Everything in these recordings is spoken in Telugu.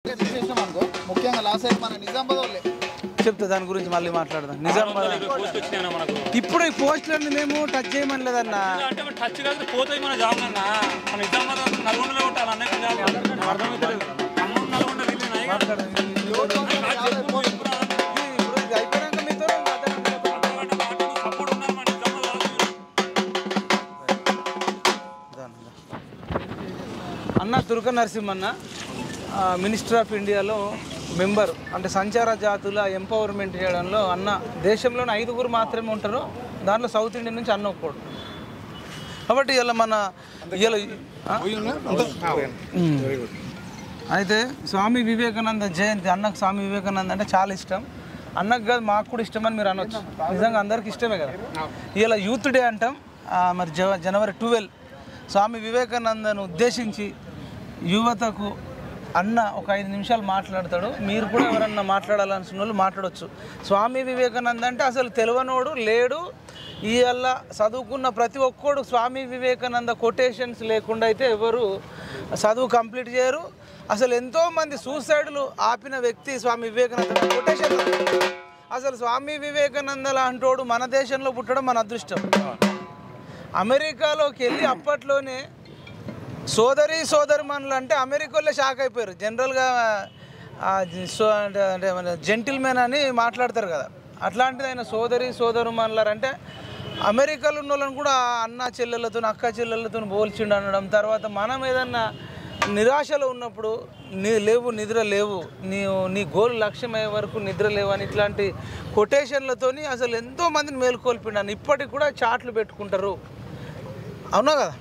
ముఖ్యంగా లాస్ట్ సైడ్ మన నిజామాబాద్ చెప్తా దాని గురించి మళ్ళీ మాట్లాడదాం. నిజామాబాద్ ఇప్పుడు ఈ పోస్టులన్నీ మేము టచ్ చేయమని లేదన్నా. టచ్ కాదు పోతాయి మన జాబ్ అన్న. మన నిజామాబాద్ నల్గొండలో ఉంటారు అన్నీ అర్థమవుతుంది. అయిపోయాక మీతో అన్న తుర్క నరసింహన్న మినిస్టర్ ఆఫ్ ఇండియాలో మెంబర్, అంటే సంచార జాతుల ఎంపవర్మెంట్ చేయడంలో అన్న దేశంలోని 5 మాత్రమే ఉంటారు. దాంట్లో సౌత్ ఇండియా నుంచి అన్న ఒక్కడు. కాబట్టి ఇలా మన అయితే స్వామి వివేకానంద జయంతి అన్నకు స్వామి వివేకానంద అంటే చాలా ఇష్టం. అన్నకు కాదు మాకు కూడా ఇష్టం అని మీరు అనొచ్చు. నిజంగా అందరికీ ఇష్టమే కదా. ఇలా యూత్ డే అంటాం. మరి జనవరి 12 స్వామి వివేకానందను ఉద్దేశించి యువతకు అన్న ఒక 5 నిమిషాలు మాట్లాడతాడు. మీరు కూడా ఎవరన్నా మాట్లాడాలనుకున్న వాళ్ళు మాట్లాడవచ్చు. స్వామి వివేకానంద అంటే అసలు తెలియనోడు లేడు. ఇవాళ చదువుకున్న ప్రతి ఒక్కడు స్వామి వివేకానంద కొటేషన్స్ లేకుండా అయితే ఎవరు చదువు కంప్లీట్ చేయరు. అసలు ఎంతోమంది సూసైడ్లు ఆపిన వ్యక్తి స్వామి వివేకానంద. కొటేషన్ అసలు స్వామి వివేకానంద లాంటోడు మన దేశంలో పుట్టడం మన అదృష్టం. అమెరికాలోకి వెళ్ళి అప్పట్లోనే సోదరిమణులు అంటే అమెరికాలో షాక్ అయిపోయారు. జనరల్గా అంటే మన జెంటిల్మెన్ అని మాట్లాడతారు కదా, అట్లాంటిది ఆయన సోదరుమణులారు అంటే అమెరికాలో ఉన్న వాళ్ళని కూడా అన్న చెల్లెళ్ళతో అక్క చెల్లెళ్ళతో పోల్చిండు అనడం. తర్వాత మనం ఏదన్నా నిరాశలో ఉన్నప్పుడు నిద్ర లేవు, నీ గోల్ లక్ష్యం అయ్యే వరకు నిద్ర లేవు అని ఇట్లాంటి కొటేషన్లతోని అసలు ఎంతోమందిని మేలుకొల్పిండాను. ఇప్పటికి కూడా చాట్లు పెట్టుకుంటారు. అవునా కదా?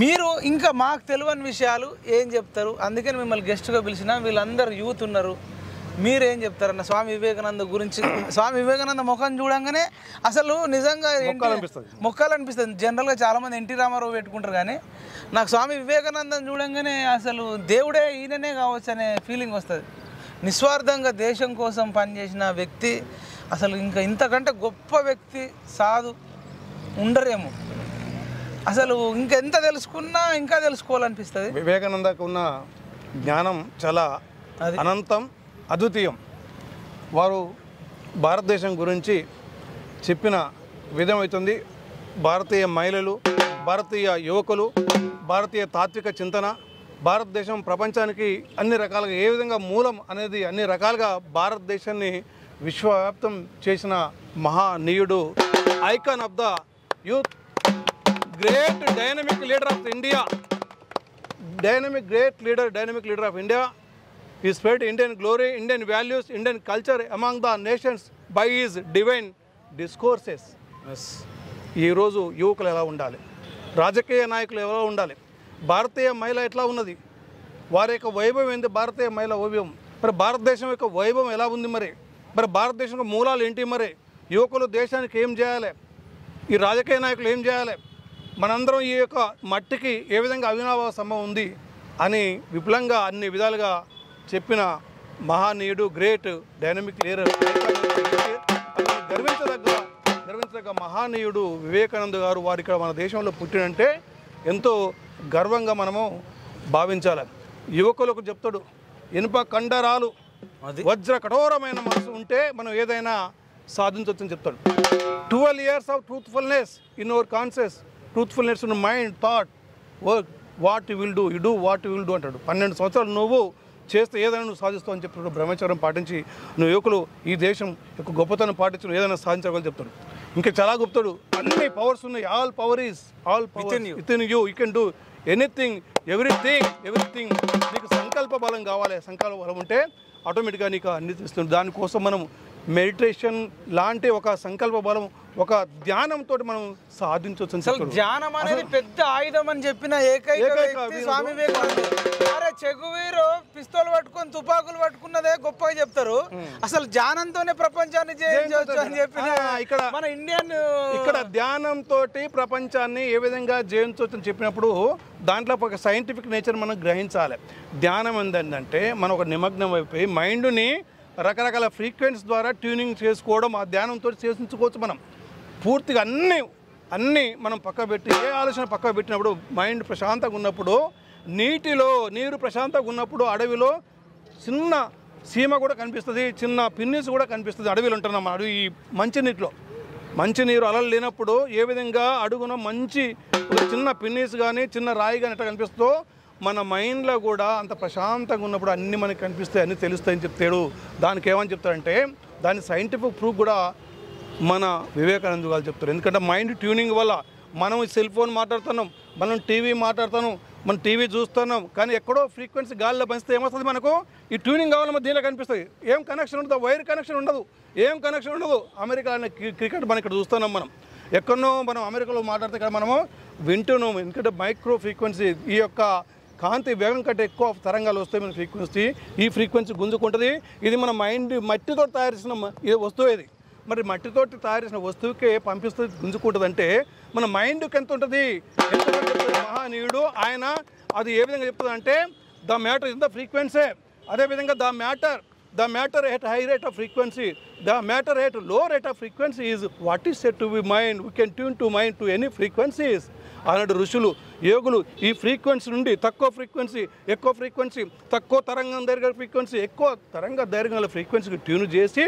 మీరు ఇంకా మాకు తెలియని విషయాలు ఏం చెప్తారు? అందుకని మిమ్మల్ని గెస్ట్గా పిలిచిన. వీళ్ళందరూ యూత్ ఉన్నారు, మీరేం చెప్తారన్న స్వామి వివేకానంద గురించి? స్వామి వివేకానంద ముఖం చూడంగానే అసలు నిజంగా మొక్కాలనిపిస్తుంది. జనరల్గా చాలామంది ఎన్టీ రామారావు పెట్టుకుంటారు, కానీ నాకు స్వామి వివేకానందం చూడంగానే అసలు దేవుడే ఈయననే కావచ్చు అనే ఫీలింగ్ వస్తుంది. నిస్వార్థంగా దేశం కోసం పనిచేసిన వ్యక్తి. అసలు ఇంకా ఇంతకంటే గొప్ప వ్యక్తి సాధు ఉండరేమో. అసలు ఇంకెంత తెలుసుకున్నా ఇంకా తెలుసుకోవాలనిపిస్తుంది. వివేకానందకు ఉన్న జ్ఞానం చాలా అనంతం, అద్వితీయం. వారు భారతదేశం గురించి చెప్పిన విధం అవుతుంది. భారతీయ మహిళలు, భారతీయ యువకులు, భారతీయ తాత్విక చింతన, భారతదేశం ప్రపంచానికి అన్ని రకాలుగా ఏ విధంగా మూలం అనేది అన్ని రకాలుగా భారతదేశాన్ని విశ్వవ్యాప్తం చేసిన మహానీయుడు, icon of the youth, great dynamic leader of India, dynamic leader of India. He spread Indian glory, Indian values, Indian culture among the nations by his divine discourses. ఈరోజు యువకులు ఎలా ఉండాలి, రాజకీయ నాయకులు ఎలా ఉండాలి, భారతీయ మహిళ ఎట్లా ఉన్నది, వారి యొక్క వైభవం ఏంటి, భారతీయ మహిళ వైభవం, మరి భారతదేశం యొక్క వైభవం ఎలా ఉంది, మరి భారతదేశం మూలాలు ఏంటి, మరి యువకులు దేశానికి ఏం చేయాలి, ఈ రాజకీయ నాయకులు ఏం చేయాలి, మనందరం ఈ యొక్క మట్టికి ఏ విధంగా అవినాభావ సంభవం ఉంది అని విపులంగా అన్ని విధాలుగా చెప్పిన మహానీయుడు, గ్రేట్ డైనమిక్ లీడర్, గర్వించదగ్గ మహానీయుడు వివేకానంద గారు. వారు ఇక్కడ మన దేశంలో పుట్టినంటే ఎంతో గర్వంగా మనము భావించాలి. యువకులకు చెప్తాడు, ఇనుప కండరాలు, వజ్ర కఠోరమైన మనసు ఉంటే మనం ఏదైనా సాధించవచ్చని చెప్తాడు. 12 years of truthfulness in our conscious, truthfulness in mind, thought, work, what you will do, you do what you will do అంటాడు. 12 సంవత్సరాలు నువ్వు చేస్తే ఏదైనా నువ్వు సాధిస్తావు అని చెప్తాడు. బ్రహ్మచర్యం పాటించి నువ్వు యువకులు ఈ దేశం యొక్క గొప్పతనం పాటించి ఏదైనా సాధించగలని చెప్తాడు. ఇంకా చాలా గొప్పతాడు, అన్ని పవర్స్ ఉన్నాయి, all power with in you, you can do anything, everything. నీకు సంకల్ప బలం కావాలి. సంకల్ప బలం ఉంటే ఆటోమేటిక్గా నీకు అన్ని తెస్తుంది. దానికోసం మనం మెడిటేషన్ లాంటి ఒక సంకల్ప బలం, ఒక ధ్యానంతో మనం సాధించవచ్చు. ధ్యానం అనేది పెద్ద ఆయుధం అని చెప్పిన ఏకైక వ్యక్తి స్వామి వివేకానంద. అరే చెగువీరు పిస్తోల్ పట్టుకొని తుపాకులు పట్టుకున్నదే గొప్పగా చెప్తారు. అసలు ధ్యానంతోనే ప్రపంచాన్ని జయించవచ్చు అని చెప్పిన ఇక్కడ మన ఇండియన్ ఇక్కడ ధ్యానంతో ప్రపంచాన్ని ఏ విధంగా జయించవచ్చు అని చెప్పినప్పుడు దాంట్లో ఒక సైంటిఫిక్ నేచర్ మనం గ్రహించాలి. ధ్యానం ఏంటంటే మనం ఒక నిమగ్నం అయిపోయి మైండ్ని రకరకాల ఫ్రీక్వెన్సీ ద్వారా ట్యూనింగ్ చేసుకోవడం, ఆ ధ్యానంతో చేయించుకోవచ్చు. మనం పూర్తిగా అన్నీ మనం పక్క పెట్టి ఏ ఆలోచన పక్క పెట్టినప్పుడు మైండ్ ప్రశాంతంగా ఉన్నప్పుడు, నీరు ప్రశాంతంగా ఉన్నప్పుడు, అడవిలో చిన్న సీమ కూడా కనిపిస్తుంది, చిన్న పిన్నిస్ కూడా కనిపిస్తుంది. అడవిలో ఉంటున్నాం, అడవి ఈ మంచినీరు అలలు లేనప్పుడు ఏ విధంగా అడుగున మంచి ఒక చిన్న పిన్నిస్ కానీ చిన్న రాయి కానీ ఎట్లా కనిపిస్తుందో మన మైండ్లో కూడా అంత ప్రశాంతంగా ఉన్నప్పుడు అన్నీ మనకి కనిపిస్తాయి, అన్నీ తెలుస్తాయని చెప్తాడు. దానికి ఏమని చెప్తాడంటే దాని సైంటిఫిక్ ప్రూఫ్ కూడా మన వివేకానంద గారు చెప్తారు. ఎందుకంటే మైండ్ ట్యూనింగ్ వల్ల మనం సెల్ ఫోన్ మాట్లాడుతున్నాం, మనం టీవీ మాట్లాడుతున్నాం, మనం టీవీ చూస్తున్నాం, కానీ ఎక్కడో ఫ్రీక్వెన్సీ గాలిలో పంచితే ఏమొస్తుంది మనకు? ఈ ట్యూనింగ్ కావాలి మన దీనిలో కనిపిస్తుంది. ఏం కనెక్షన్ ఉండదు, వైర్ కనెక్షన్ ఉండదు, ఏం కనెక్షన్ ఉండదు. అమెరికా క్రికెట్ మనం ఇక్కడ చూస్తున్నాం, మనం ఎక్కడో మనం అమెరికాలో మాట్లాడితే ఇక్కడ మనము వింటున్నాం. ఎందుకంటే మైక్రో ఫ్రీక్వెన్సీ ఈ యొక్క కాంతి వేగం కంటే ఎక్కువ తరంగాలు వస్తాయి మన ఫ్రీక్వెన్సీ. ఈ ఫ్రీక్వెన్సీ గుంజుకుంటుంది. ఇది మన మైండ్ మట్టితో తయారు చేసిన వస్తువు. ఇది మరి మట్టితోటి తయారు చేసిన వస్తువుకే పంపిస్తుంది, గుంజుకుంటుంది. అంటే మన మైండ్కి ఎంత ఉంటుంది, మహానీయుడు ఆయన అది ఏ విధంగా చెప్తుంది అంటే the matter in the frequency. అదేవిధంగా the matter at high rate of frequency, the matter at low rate of frequency is what is set to be mind, we can tune to mind to any frequencies. ఆనాడు ఋషులు యోగులు ఈ ఫ్రీక్వెన్సీ నుండి తక్కువ ఫ్రీక్వెన్సీ, ఎక్కువ ఫ్రీక్వెన్సీ, తక్కువ తరంగం దైర్ఘ్య ఫ్రీక్వెన్సీ, ఎక్కువ తరంగ దైర్ఘ్యాల ఫ్రీక్వెన్సీకి ట్యూన్ చేసి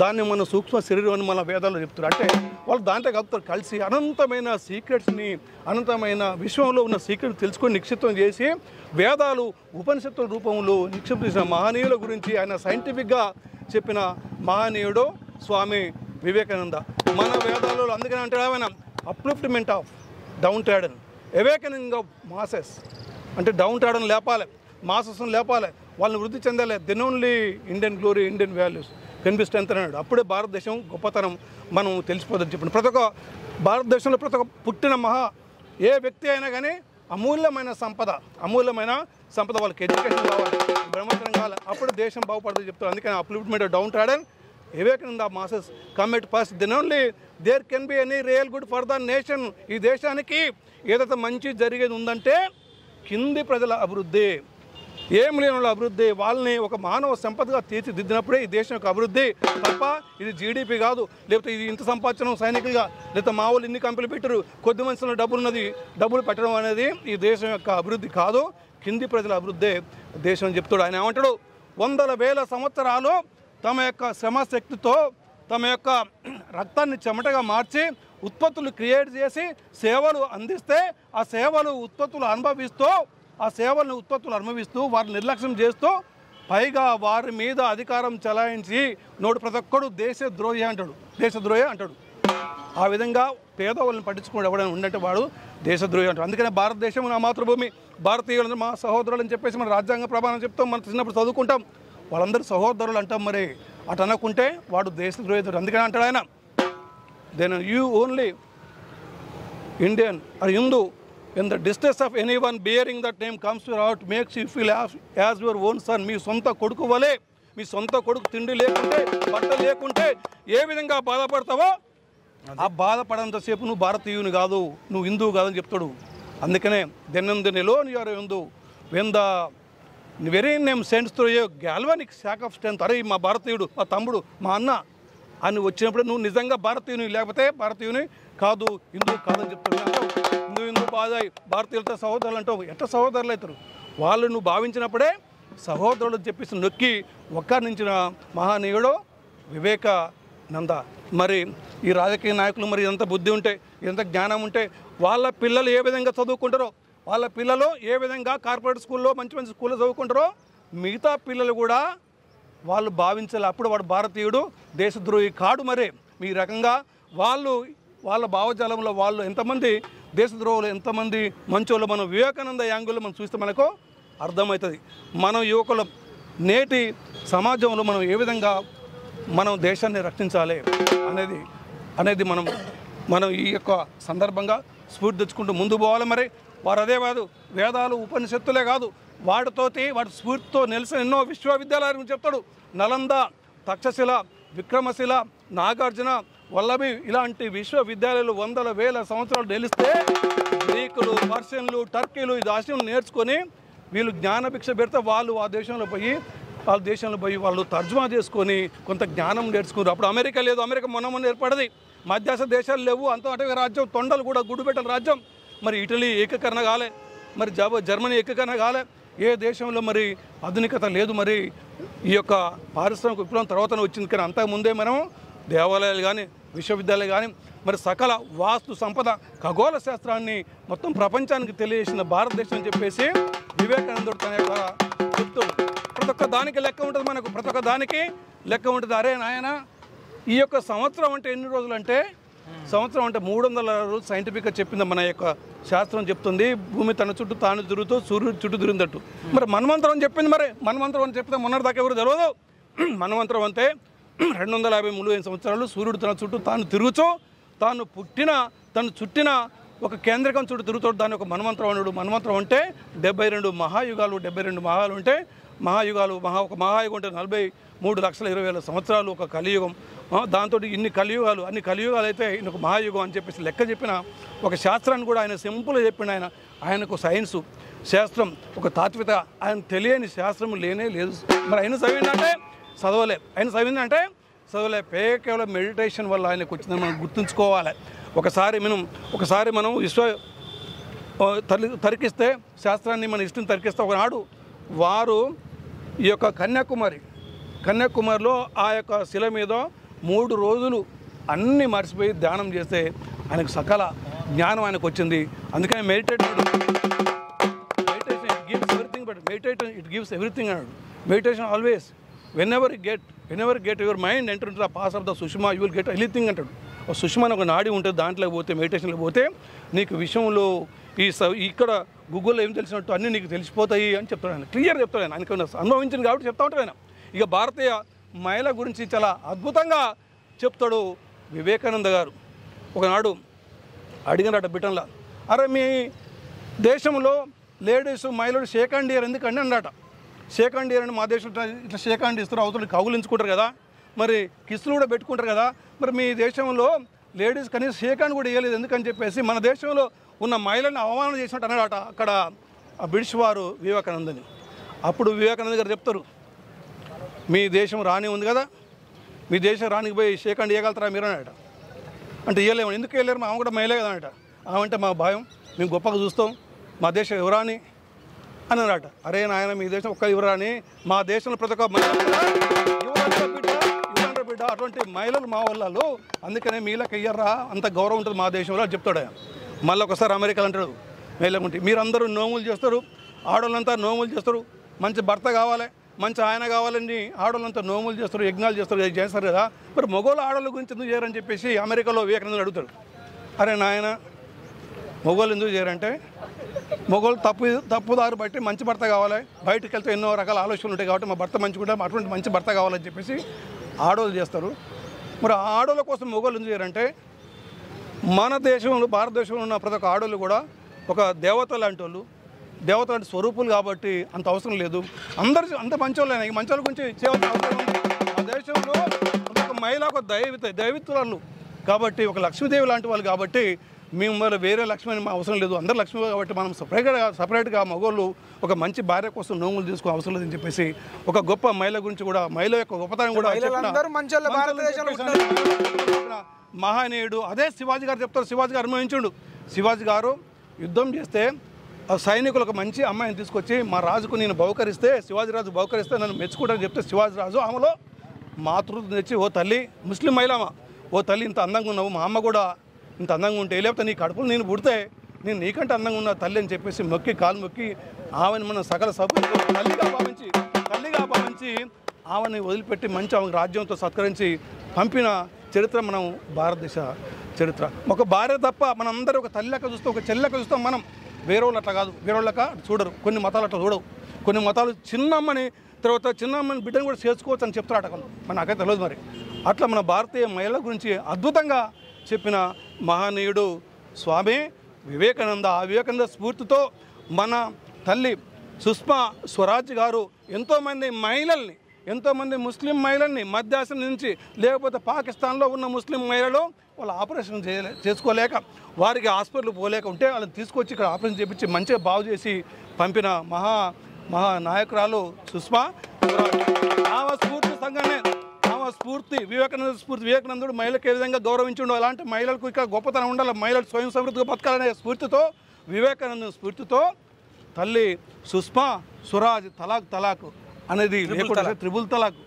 దాన్ని మన సూక్ష్మ శరీరం అని మన వేదాల్లో చెప్తారు. అంటే వాళ్ళు దాంట్లో కలుపుతారు, కలిసి అనంతమైన సీక్రెట్స్ని, అనంతమైన విశ్వంలో ఉన్న సీక్రెట్ తెలుసుకొని నిక్షిప్తం చేసి వేదాలు ఉపనిషత్తుల రూపంలో నిక్షిప్తం చేసిన మహనీయుల గురించి ఆయన సైంటిఫిక్గా చెప్పిన మహనీయుడు స్వామి వివేకానంద. మన వేదాలలో అందుకని అంటే ఆయన upliftment of downtrodden, awakening of masses. అంటే డౌన్ ట్రాడన్ లేపాలి, మాసెస్ని లేపాలి, వాళ్ళని వృద్ధి చెందాలి. Then only Indian glory, Indian values కనిపిస్తుంది అన్నాడు. అప్పుడే భారతదేశం గొప్పతనం మనం తెలిసిపోదని చెప్పండి. ప్రతి ఒక్క భారతదేశంలో ప్రతి ఒక్క పుట్టిన ఏ వ్యక్తి అయినా కానీ అమూల్యమైన సంపద వాళ్ళకి ఎడ్యుకేషన్ కావాలి, బ్రహ్మచర్యం కావాలి, అప్పుడు దేశం బాగుపడుతుంది చెప్తారు. అందుకని upliftment downtrodden, awakening of masses come at first, then only there can be any real good for the nation. ఈ దేశానికి ఏదైతే మంచి జరిగేది ఉందంటే కింది ప్రజల అభివృద్ధి, ఏం లేని వాళ్ళ అభివృద్ధి, వాళ్ళని ఒక మానవ సంపదగా తీర్చిదిద్దినప్పుడే ఈ దేశం యొక్క అభివృద్ధి తప్ప ఇది జీడిపి కాదు, లేకపోతే ఇది ఇంత సంపాదించడం సైనికులుగా, లేకపోతే మా వాళ్ళు ఇన్ని కంపెనీలు పెట్టారు, కొద్ది మనుషులు డబ్బులు పెట్టడం అనేది ఈ దేశం యొక్క అభివృద్ధి కాదు, కింది ప్రజల అభివృద్ధి దేశం అని చెప్తాడు. ఆయన ఏమంటాడు, 100,000 సంవత్సరాలు తమ యొక్క శ్రమశక్తితో తమ యొక్క రక్తాన్ని చెమటగా మార్చి ఉత్పత్తులు క్రియేట్ చేసి సేవలు అందిస్తే ఆ సేవలు ఉత్పత్తులు అనుభవిస్తూ వారిని నిర్లక్ష్యం చేస్తూ పైగా వారి మీద అధికారం చలాయించి ప్రతి ఒక్కడు దేశద్రోహి అంటాడు. ఆ విధంగా పేదవాళ్ళని పట్టించుకోవడం ఎవడైనా ఉండంటే వాడు దేశద్రోహి అంటాడు. అందుకనే భారతదేశం నా మాతృభూమి, భారతీయులందరూ మా సహోదరులు అని చెప్పేసి మన రాజ్యాంగ ప్రమాణం చెప్తాం, మనం చిన్నప్పుడు చదువుకుంటాం, వాళ్ళందరూ సహోదరులు అంటాం. మరి అటు అనుకుంటే వాడు దేశద్రోహి. అందుకని అంటాడు ఆయన, then you only Indian or Hindu when the distress of anyone bearing that name comes to your heart makes you feel as your own son. మీ సొంత కొడుకు వలే, మీ సొంత కొడుకు తిండి లేకుంటే బట్ట లేకుంటే ఏ విధంగా బాధపడతావో ఆ బాధపడంతసేపు నువ్వు భారతీయుని కాదు, నువ్వు హిందువు కాదని చెప్తాడు. అందుకనే then alone you are Hindu when the very name sends through a galvanic sack of strength. అరే మా భారతీయుడు, మా తమ్ముడు, మా అన్న అని వచ్చినప్పుడు నువ్వు నిజంగా భారతీయుని, లేకపోతే భారతీయుని కాదు, హిందువు కాదని చెప్తాడు. హిందూ బాధ భారతీయులతో సహోదరులు అంటావు, ఎట్లా సహోదరులు అవుతారు? వాళ్ళు నువ్వు భావించినప్పుడే సహోదరులు చెప్పేసి నొక్కి ఒక్కరించిన మహనీయుడు వివేకానంద. మరి ఈ రాజకీయ నాయకులు మరి ఎంత బుద్ధి ఉంటే, ఎంత జ్ఞానం ఉంటే వాళ్ళ పిల్లలు ఏ విధంగా చదువుకుంటారో, వాళ్ళ పిల్లలు ఏ విధంగా కార్పొరేట్ స్కూల్లో మంచి మంచి స్కూల్లో చదువుకుంటారో మిగతా పిల్లలు కూడా వాళ్ళు భావించాలి. అప్పుడు వాడు భారతీయుడు, దేశద్రోహి కాడు. మరి ఈ రకంగా వాళ్ళ భావజాలంలో వాళ్ళు ఎంతమంది దేశద్రోహులు, ఎంతమంది మంచోళ్ళు మనం వివేకానంద యాంగిల్లో మనం చూస్తే మనకు అర్థమవుతుంది. మనం యువకుల నేటి సమాజంలో మనం ఏ విధంగా మనం దేశాన్ని రక్షించాలి అనేది మనం ఈ యొక్క సందర్భంగా స్ఫూర్తి తెచ్చుకుంటూ ముందు పోవాలి. మరి వారు అదే కాదు, వేదాలు ఉపనిషత్తులే కాదు, వాటి స్ఫూర్తితో నిలిచిన ఎన్నో విశ్వవిద్యాలయాల గురించి చెప్తాడు. నలంద, తక్షశిల, విక్రమశిల, నాగార్జున, వల్లభి ఇలాంటి విశ్వవిద్యాలయాలు 100,000 సంవత్సరాలు నిలిస్తే గ్రీకులు, పర్షియన్లు, టర్కీలు ఈ దేశంలో నేర్చుకొని వీళ్ళు జ్ఞానభిక్ష పెడితే వాళ్ళు ఆ దేశంలో పోయి వాళ్ళు తర్జుమా చేసుకొని కొంత జ్ఞానం నేర్చుకున్నారు. అప్పుడు అమెరికా లేదు, అమెరికా మొన్న ఏర్పడది, మధ్యాస దేశాలు లేవు, అంత అటవీ రాజ్యం, తొండలు కూడా గుడ్డుపెట్టల రాజ్యం. మరి ఇటలీ ఏకీకరణ కాలే, మరి జర్మనీ ఏకీకరణ కాలే, ఏ దేశంలో మరి ఆధునికత లేదు. మరి ఈ యొక్క పారిశ్రామిక విప్లవం తర్వాతనే వచ్చింది, కానీ అంతకుముందే మనం దేవాలయాలు కానీ విశ్వవిద్యాలయాలు కానీ మరి సకల వాస్తు సంపద ఖగోళ శాస్త్రాన్ని మొత్తం ప్రపంచానికి తెలియజేసిన భారతదేశం అని చెప్పేసి వివేకానందుడు తన యొక్క చెప్తాడు. ప్రతి ఒక్క దానికి లెక్క ఉంటుంది, మనకు ప్రతి ఒక్క దానికి లెక్క ఉంటుంది. అరే నాయన, ఈ యొక్క సంవత్సరం అంటే ఎన్ని రోజులు అంటే, సంవత్సరం అంటే 300 రోజులు సైంటిఫిక్గా చెప్పింది మన యొక్క శాస్త్రం చెప్తుంది. భూమి తన చుట్టూ తాను తిరుగుతూ సూర్యుడు చుట్టూ తిరిగిందట్టు. మరి మన్వంతరం చెప్పింది. మరి మన్వంతరం అని చెప్తే మొన్నటిదాకా ఎవరు తెలియదు. మన్వంతరం అంటే 253 సంవత్సరాలు సూర్యుడు తన చుట్టూ తాను తిరుగుతూ తాను చుట్టిన ఒక కేంద్రకం చుట్టూ తిరుగుతాడు. దాని ఒక మన్వంతరం అన్నాడు. మన్వంతరం అంటే 72 మహాయుగాలు. 72 మహాలు అంటే మహాయుగాలు. ఒక మహాయుగం అంటే 43,20,000 సంవత్సరాలు ఒక కలియుగం. దాంతో అన్ని కలియుగాలు అయితే ఒక మహాయుగం అని చెప్పేసి లెక్క చెప్పిన ఒక శాస్త్రాన్ని కూడా ఆయన సింపుల్గా చెప్పిండు. ఆయనకు సైన్సు శాస్త్రం ఒక తాత్విక ఆయన తెలియని శాస్త్రం లేనే లేదు. మరి ఆయన చదివిందంటే చదవలే కేవలం మెడిటేషన్ వల్ల ఆయనకు వచ్చిందని మనం గుర్తుంచుకోవాలి. ఒకసారి మనం తరికిస్తే శాస్త్రాన్ని మన ఇష్టం తరికిస్తే ఒకనాడు వారు ఈ యొక్క కన్యాకుమారిలో ఆ యొక్క శిల మీద 3 రోజులు అన్నీ మర్చిపోయి ధ్యానం చేస్తే ఆయనకు సకల జ్ఞానం ఆయనకు వచ్చింది. అందుకని మెడిటేషన్ ఇట్ గివ్స్ ఎవ్రీథింగ్ అన్నాడు. Meditation always whenever get your mind enter the pass of the Sushma you will get anything అంటాడు. సుష్మా అని ఒక నాడి ఉంటుంది, దాంట్లోకి పోతే మెడిటేషన్లో పోతే నీకు విషయంలో ఇక్కడ గూగుల్లో ఏం తెలిసినట్టు అన్నీ నీకు తెలిసిపోతాయి అని చెప్తాడు. ఆయన క్లియర్గా చెప్తాడు. ఆయనకు అనుభవించింది కాబట్టి చెప్తా ఉంటాడు ఆయన. ఇక భారతీయ మహిళ గురించి చాలా అద్భుతంగా చెప్తాడు వివేకానంద గారు. ఒకనాడు అడిగినట బిడ్డలా, అరే మీ దేశంలో లేడీస్ మహిళలు షేక్ హ్యాండ్ ఇయర్ ఎందుకండి అన్నట. షేక్ హ్యాండ్ ఇయర్ అని మా దేశంలో ఇట్లా షేక్ హ్యాండ్ ఇస్తారు, అవతల కౌగులించుకుంటారు కదా, మరి కిస్సులు కూడా పెట్టుకుంటారు కదా, మరి మీ దేశంలో లేడీస్ కనీసం షేక్ హ్యాండ్ కూడా ఇవ్వలేదు ఎందుకని చెప్పేసి మన దేశంలో ఉన్న మహిళల్ని అవమానం చేసినట్టు అన్నాడట అక్కడ బ్రిటిష్ వారు వివేకానందని. అప్పుడు వివేకానంద గారు చెప్తారు, మీ దేశం రాణి ఉంది కదా, మీ దేశం రాణికి పోయి షేక్ హ్యాండ్ ఇవ్వగలుగుతారా మీరు అన్నట. అంటే ఇవ్వలేము. ఎందుకు వెళ్ళారు, ఆమె కూడా మహిళే కదా అన్నట. ఆమె అంటే మా భయం, మేము గొప్పగా చూస్తాం, మా దేశం యువరాణి అని అన్నట. అరే నాయన, మీ దేశం ఒక్క యువరాణి, మా దేశంలో ప్రతి ఒక్క బిడ్డ అటువంటి మహిళలు మా వాళ్ళు, అందుకనే మీలకు ఇయ్యర్రా, అంత గౌరవం ఉంటుంది మా దేశంలో అని చెప్తాడు ఆయన. మళ్ళీ ఒకసారి అమెరికాలో అంటాడు, మేళ్ళకుంటే మీరందరూ నోములు చేస్తారు, ఆడవాళ్ళంతా నోములు చేస్తారు, మంచి భర్త కావాలి, మంచి ఆయన కావాలని ఆడవాళ్ళంతా నోములు చేస్తారు, యజ్ఞాలు చేస్తారు కదా, మరి మగవాళ్ళు ఆడవాళ్ళ గురించి ఎందుకు చేయరని చెప్పేసి అమెరికాలో వివేకానందుడు అడుగుతాడు. అరే నాయన, మగవాళ్ళు ఎందుకు చేయరంటే మగవాళ్ళు తప్పుదారు బట్టి మంచి భర్త కావాలి, బయటకు వెళ్తే ఎన్నో రకాల ఆలోచనలు ఉంటాయి కాబట్టి మా భర్త మంచిగా అటువంటి మంచి భర్త కావాలని చెప్పేసి ఆడవాళ్ళు చేస్తారు. మరి ఆ ఆడవాళ్ళ కోసం మగవాళ్ళు ఎందుకు చేయరంటే మన దేశంలో భారతదేశంలో ఉన్న ప్రతి ఒక్క ఆడవాళ్ళు కూడా ఒక దేవత లాంటి వాళ్ళు, దేవత లాంటి స్వరూపులు కాబట్టి అంత అవసరం లేదు. అంత మంచోళ్ళైనా ఈ మంచోళ్ళ గురించి చేయవలసిన అవసరం ఉంది. ఆ దేశంలో ఒక మహిళ ఒక దైవిత్వాలు కాబట్టి, ఒక లక్ష్మీదేవి లాంటి వాళ్ళు కాబట్టి మేము మరి వేరే లక్ష్మి అని అవసరం లేదు, అందరు లక్ష్మి కాబట్టి మనం సపరేట్గా మగవాళ్ళు ఒక మంచి భార్య కోసం నోములు తీసుకో అవసరం లేదని చెప్పేసి ఒక గొప్ప మహిళ గురించి కూడా, మహిళ యొక్క గొప్పతనం కూడా మహానీయుడు. అదే శివాజీ గారు చెప్తారు, శివాజీ గారు అనుభవించుండు. శివాజీ గారు యుద్ధం చేస్తే ఆ సైనికులకు మంచి అమ్మాయిని తీసుకొచ్చి మా రాజుకు నేను బహుకరిస్తే, శివాజీ రాజు బహుకరిస్తే నన్ను మెచ్చుకుంటారని చెప్తే శివాజీ రాజు ఆమెలో మాతృత్వం తెచ్చి, ఓ తల్లి, ముస్లిం మహిళమ్మ, ఓ తల్లి ఇంత అందంగా ఉన్నావు, మా అమ్మ కూడా ఇంత అందంగా ఉంటే, లేకపోతే నీ కడుపులు నేను పుడితే నేను నీకంటే అందంగా ఉన్న తల్లి అని చెప్పేసి కాలు మొక్కి ఆమెను మన సకల సభ్యులతో తల్లిగా భావించి ఆమెని వదిలిపెట్టి మంచి ఆమె రాజ్యంతో సత్కరించి పంపిన చరిత్ర మనం భారతదేశ చరిత్ర. ఒక భార్య తప్ప మనందరూ ఒక తల్లి లెక్క చూస్తాం, ఒక చెల్లి లెక్క చూస్తాం. మనం వేరేవాళ్ళు అట్లా కాదు, వేరేవాళ్ళక చూడరు. కొన్ని మతాలు అట్లా చూడవు. కొన్ని మతాలు చిన్నమ్మని బిడ్డను కూడా చేసుకోవచ్చు అని చెప్తారు అటకలు, మన నాకైతే తెలియదు. మరి అట్లా మన భారతీయ మహిళల గురించి అద్భుతంగా చెప్పిన మహనీయుడు స్వామి వివేకానంద. ఆ వివేకానంద స్ఫూర్తితో మన తల్లి సుష్మా స్వరాజ్ గారు ఎంతోమంది ముస్లిం మహిళల్ని మధ్యాసం నుంచి, లేకపోతే పాకిస్తాన్లో ఉన్న ముస్లిం మహిళలు వాళ్ళు ఆపరేషన్ చేసుకోలేక, వారికి హాస్పిటల్ పోలేక ఉంటే వాళ్ళని తీసుకొచ్చి ఇక్కడ ఆపరేషన్ చేయించి మంచిగా బాగు చేసి పంపిన మహా నాయకురాలు సుష్మా స్వరాజ్. ఆమె స్ఫూర్తి సంఘాన్ని, వివేకానందుడు మహిళలకు ఏ విధంగా గౌరవించుండో అలాంటి మహిళలకు ఇక్కడ గొప్పతనం ఉండాలి, మహిళలు స్వయం సమృద్ధిగా బతకాలనే స్ఫూర్తితో, వివేకానంద స్ఫూర్తితో తల్లి సుష్మా స్వరాజ్ తలాక్ అనేది లేకుండా త్రిబుల్ తలాక్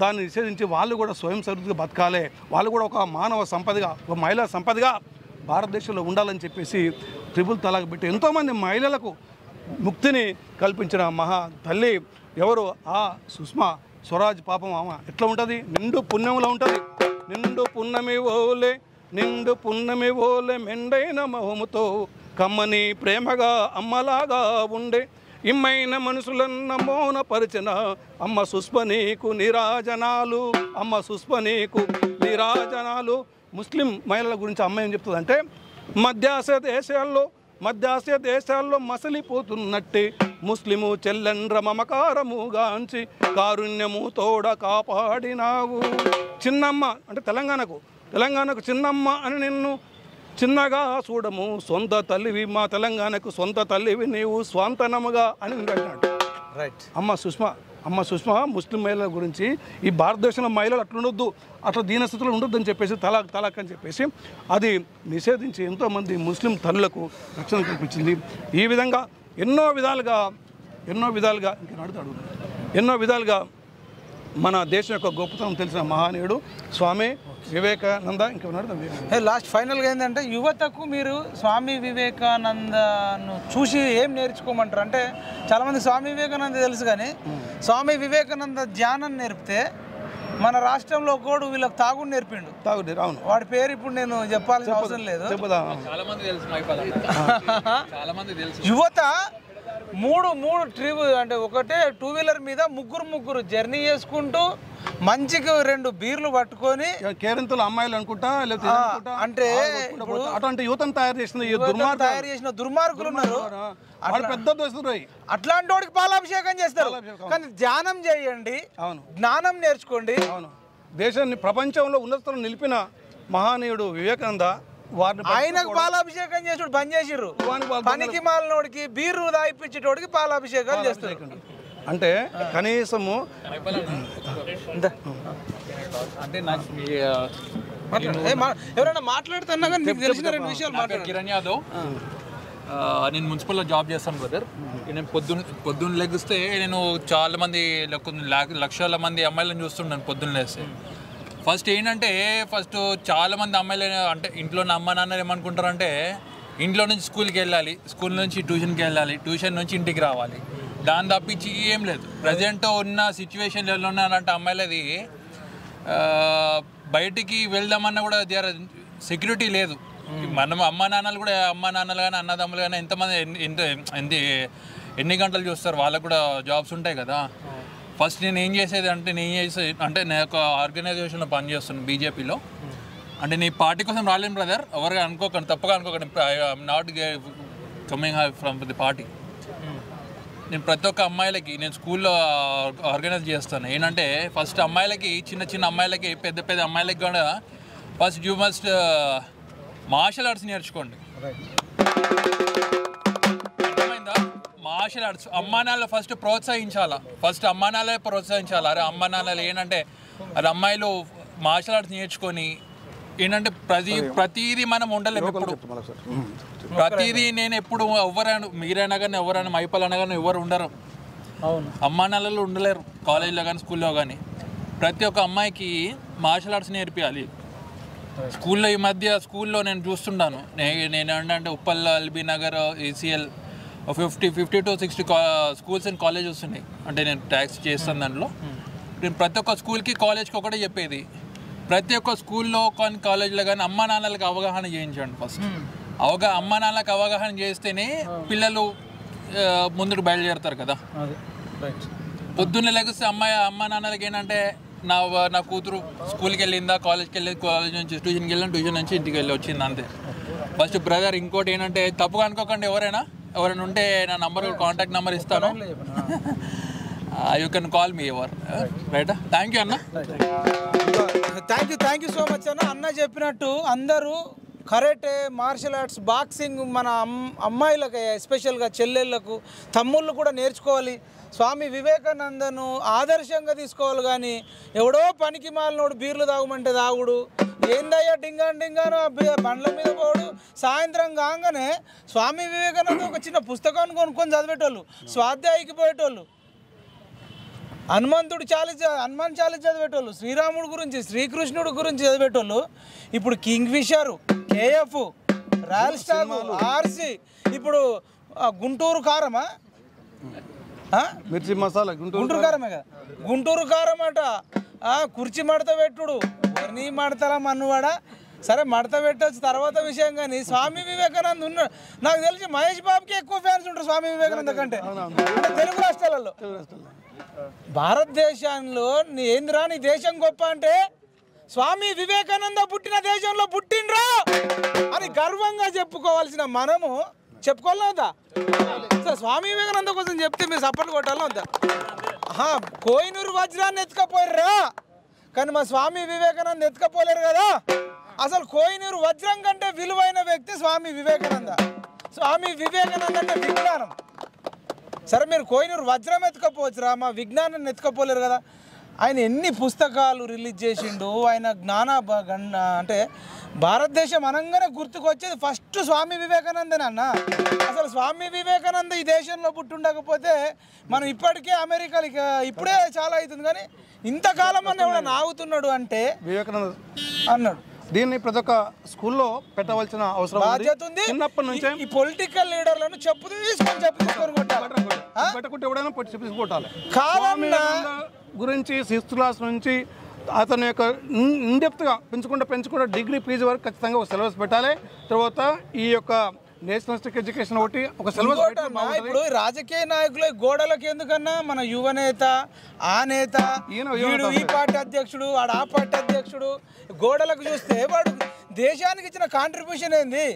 దాన్ని నిషేధించి వాళ్ళు కూడా స్వయం సమృద్ధిగా బతకాలి, వాళ్ళు కూడా ఒక మానవ సంపదగా, ఒక మహిళా సంపదగా భారతదేశంలో ఉండాలని చెప్పేసి త్రిబుల్ తలాక్ పెట్టి ఎంతోమంది మహిళలకు ముక్తిని కల్పించిన మహా తల్లి ఎవరు? ఆ సుష్మా స్వరాజ్. పాపం ఆమె ఎట్లా ఉంటుంది? నిండు పుణ్యంలో ఉంటుంది. నిండు పున్నమి ఓలే మెండైన మొహముతో కమ్మని ప్రేమగా అమ్మలాగా ఉండే ఇమ్మైన మనుషులన్న మౌనపరిచిన అమ్మ సుష్మ నీకు నీరాజనాలు. ముస్లిం మహిళల గురించి అమ్మ ఏం చెప్తుందంటే, మధ్యాసియా దేశాల్లో మసలిపోతున్నట్టే ముస్లిము చెల్లెండ్ర మమకారముగాంచి కారుణ్యము తోడ కాపాడినావు. చిన్నమ్మ అంటే తెలంగాణకు చిన్నమ్మ అని నిన్ను చిన్నగా చూడము, సొంత తల్లివి మా తెలంగాణకు సొంత తల్లివి నీవు స్వాంతనముగా అని అన్నాడు. రైట్. అమ్మ సుష్మా ముస్లిం మహిళల గురించి ఈ భారతదేశంలో మహిళలు అట్లుండొద్దు, అట్లా దీనస్థితిలో ఉండొద్దు అని చెప్పేసి తలాక్ అని చెప్పేసి అది నిషేధించి ఎంతోమంది ముస్లిం తల్లులకు రక్షణ కల్పించింది. ఈ విధంగా ఎన్నో విధాలుగా మన దేశం యొక్క గొప్పతనం తెలిసిన మహానీయుడు స్వామి వివేకానంద. ఇంకేమన్నాడు లాస్ట్ ఫైనల్గా ఏంటంటే, యువతకు మీరు స్వామి వివేకానందను చూసి ఏం నేర్చుకోమంటారు? అంటే చాలామంది స్వామి వివేకానంద తెలుసు, కానీ స్వామి వివేకానంద ధ్యానం నేర్పితే మన రాష్ట్రంలో కూడా వీళ్ళకి తాగుడు నేర్పిండు. అవును, వాడి పేరు ఇప్పుడు నేను చెప్పాల్సిన అవసరం లేదు. యువత మూడు ట్రిప్ అంటే ఒకటే 2 వీలర్ మీద ముగ్గురు జర్నీ చేసుకుంటూ మంచికి 2 బీర్లు పట్టుకొని కేరింతలు అమ్మాయిలు అనుకుంటా అంటే అటువంటి యువతను తయారు చేసిన దుర్మార్గులు ఉన్నారు. పెద్ద దోస్తులు అట్లాంటి వాడికి పాలాభిషేకం చేస్తారు. కానీ ధ్యానం చేయండి, జ్ఞానం నేర్చుకోండి. అవును, దేశాన్ని ప్రపంచంలో ఉన్నతను నిలిపిన మహానీయుడు వివేకానంద. ఆయనకు పాలాభిషేకం చేసుడు బంద్ చేసిర్రు. పనికి మాలినోడికి బీరు దాయిపించేటోడికి పాలాభిషేకాలు చేస్తారు. అంటే కనీసము అంటే నాకు ఎవరైనా మాట్లాడుతున్నా కానీ మీకు తెలిసిన 2 విషయాలు మాట్లాడు. కిరణ్ యాదవ్, నేను మున్సిపల్లో జాబ్ చేస్తాను బ్రదర్. నేను పొద్దున్న లెగిస్తే నేను చాలా మంది లక్షల మంది అమ్మాయిలను చూస్తున్నాను పొద్దున్న లేస్తే. ఫస్ట్ ఏంటంటే చాలామంది అమ్మాయిలు అంటే ఇంట్లో అమ్మ నాన్న ఏమనుకుంటారంటే, ఇంట్లో నుంచి స్కూల్కి వెళ్ళాలి, స్కూల్ నుంచి ట్యూషన్కి వెళ్ళాలి, ట్యూషన్ నుంచి ఇంటికి రావాలి, దాన్ని తప్పించి ఏం లేదు. ప్రజెంట్ ఉన్న సిచ్యువేషన్లో ఎలా ఉన్నారంటే అమ్మాయిలది బయటికి వెళ్దామన్నా కూడా సెక్యూరిటీ లేదు. మనం అమ్మ నాన్నలు కానీ అన్నదమ్ములు కానీ ఎంతమంది ఎన్ని గంటలు చూస్తారు, వాళ్ళకు కూడా జాబ్స్ ఉంటాయి కదా. ఫస్ట్ నేను ఏం చేసేది అంటే నేను ఒక ఆర్గనైజేషన్లో పనిచేస్తున్నాను బీజేపీలో. అంటే నీ పార్టీ కోసం రాలేను బ్రదర్, ఎవరు అనుకోకండి, తప్పగా అనుకోకండి. I'm not coming from the party. నేను ప్రతి ఒక్క అమ్మాయిలకి నేను స్కూల్లో ఆర్గనైజ్ చేస్తాను. ఏంటంటే ఫస్ట్ అమ్మాయిలకి, చిన్న అమ్మాయిలకి, పెద్ద అమ్మాయిలకి కూడా first you must martial arts నేర్చుకోండి. అర్థమైందా? మార్షల్ ఆర్ట్స్ అమ్మా నాన్నలు ఫస్ట్ ప్రోత్సహించాలా. అరే అమ్మా నాన్నలు ఏంటంటే అది అమ్మాయిలు మార్షల్ ఆర్ట్స్ నేర్చుకొని ఏంటంటే ప్రతిదీ మనం ఉండలేము. ఎప్పుడు ప్రతిదీ నేను ఎప్పుడు ఎవరైనా మీరైనా కానీ ఎవరైనా మైపలైనా కానీ ఎవరు ఉండరు, అమ్మా నాన్నలు ఉండలేరు. కాలేజీలో కానీ స్కూల్లో కానీ ప్రతి ఒక్క అమ్మాయికి మార్షల్ ఆర్ట్స్ నేర్పించాలి. స్కూల్లో ఈ మధ్య నేను చూస్తుంటాను, నేను ఏంటంటే Uppal, LB Nagar, ACL 50 to 60 schools and colleges ఉన్నాయి. అంటే నేను ట్యాక్స్ చేస్తాను దాంట్లో. నేను ప్రతి ఒక్క స్కూల్కి కాలేజ్కి ఒకటే చెప్పేది, ప్రతి ఒక్క స్కూల్లో కానీ కాలేజీలో కానీ అమ్మా నాన్నలకు అవగాహన చేయించండి. ఫస్ట్ అమ్మా నాన్నలకు అవగాహన చేస్తేనే పిల్లలు ముందుకు బయలుదేరుతారు కదా. పొద్దున్నే లెగిస్తే అమ్మా నాన్నలకి ఏంటంటే నా కూతురు స్కూల్కి వెళ్ళిందా, కాలేజ్కి వెళ్ళి, కాలేజ్ నుంచి ట్యూషన్కి వెళ్ళిన, ట్యూషన్ నుంచి ఇంటికి వెళ్ళి వచ్చింది అంతే. ఫస్ట్ బ్రదర్ ఇంకోటి ఏంటంటే తప్పుగా అనుకోకండి, ఎవరైనా ఉంటే నా నంబర్ కాంటాక్ట్ నెంబర్ ఇస్తాను, you can call me ever right. Thank you అన్న. థ్యాంక్ యూ సో మచ్ అన్న. అన్న చెప్పినట్టు అందరూ కరాటే, మార్షల్ ఆర్ట్స్, బాక్సింగ్ మన అమ్మాయిలకు ఎస్పెషల్గా చెల్లెళ్ళకు, తమ్ముళ్ళు కూడా నేర్చుకోవాలి. స్వామి వివేకానందను ఆదర్శంగా తీసుకోవాలి. కానీ ఎవడో పనికి మాలినోడు బీర్లు తాగమంటే తాగుడు, ఏందయ్యా డింగాను బండ్ల మీద పోడు. సాయంత్రం కాగానే స్వామి వివేకానంద ఒక చిన్న పుస్తకాన్ని కొనుక్కొని చదివేటోళ్ళు, స్వాధ్యాయికి పోయేటోళ్ళు, హనుమాన్ చాలీస చదివేటోళ్ళు, శ్రీరాముడు గురించి శ్రీకృష్ణుడు గురించి చదివేటోళ్ళు. ఇప్పుడు Kingfisher, KF, Royal Star, RC, ఇప్పుడు గుంటూరు కారమా, మిర్చి మసాలా, గుంటూరు కారమే కదా, గుంటూరు కారం అట. కుర్చీ మడత పెట్టుడు, నీ మడతలా మన్నువాడా. సరే మడత పెట్టచ్చు తర్వాత విషయం, కానీ స్వామి వివేకానంద ఉన్నాడు. నాకు తెలిసి మహేష్ బాబుకి ఎక్కువ ఫ్యాన్స్ ఉంటారు స్వామి వివేకానంద కంటే తెలుగు రాష్ట్రాలలో. భారతదేశంలో ఏందిరా నీ దేశం గొప్ప అంటే స్వామి వివేకానంద పుట్టిన దేశంలో పుట్టిండ్రా అని గర్వంగా చెప్పుకోవాల్సిన మనము చెప్పుకోవాలా? సార్ స్వామి వివేకానంద కోసం చెప్తే మీరు సపోర్ట్ కొట్టాలా వద్దా? కోహినూరు వజ్రాన్ని ఎత్తుకపోయారా, కానీ మా స్వామి వివేకానంద ఎత్తుకపోలేరు కదా. అసలు కోహినూరు వజ్రం కంటే విలువైన వ్యక్తి స్వామి వివేకానంద. స్వామి వివేకానంద అంటే విజ్ఞానం. సరే మీరు కోహినూరు వజ్రం ఎత్తుకపోవచ్చురా, మా విజ్ఞానాన్ని ఎత్తుకపోలేరు కదా. ఆయన ఎన్ని పుస్తకాలు రిలీజ్ చేసిండు, ఆయన అంటే భారతదేశం అనగానే గుర్తుకొచ్చేది ఫస్ట్ స్వామి వివేకానందనే అన్న. అసలు స్వామి వివేకానంద ఈ దేశంలో పుట్టుండకపోతే మనం ఇప్పటికే అమెరికాలో ఇప్పుడే చాలా అవుతుంది, కానీ ఇంతకాలం అన్న కూడా నాగుతున్నాడు అంటే వివేకానంద అన్నాడు. దీన్ని ప్రతి ఒక్క స్కూల్లో పెట్టవలసిన అవసరం బాధ్యత ఉంది. చిన్నప్పటి నుంచే ఈ పొలిటికల్ లీడర్లను చెప్పు తీసుకొని పెట్టకుంటే ఎవడైనా కొట్టాలి. కాదన్నా గురించి 6th క్లాస్ నుంచి అతని యొక్క ఇన్డెప్త్గా పెంచుకుంటూ డిగ్రీ పీజీ వరకు ఖచ్చితంగా ఒక సిలబస్ పెట్టాలి. తర్వాత ఈ యొక్క నేషనలిస్టిక్ ఎడ్యుకేషన్ ఒకటి ఒక సిలబస్. ఇప్పుడు రాజకీయ నాయకులు గోడలకు ఎందుకన్నా మన యువనేత, ఆ నేత, ఈ పార్టీ అధ్యక్షుడు, వాడు ఆ పార్టీ అధ్యక్షుడు, గోడలకు చూస్తే వాడు దేశానికి ఇచ్చిన కాంట్రిబ్యూషన్ ఏంది?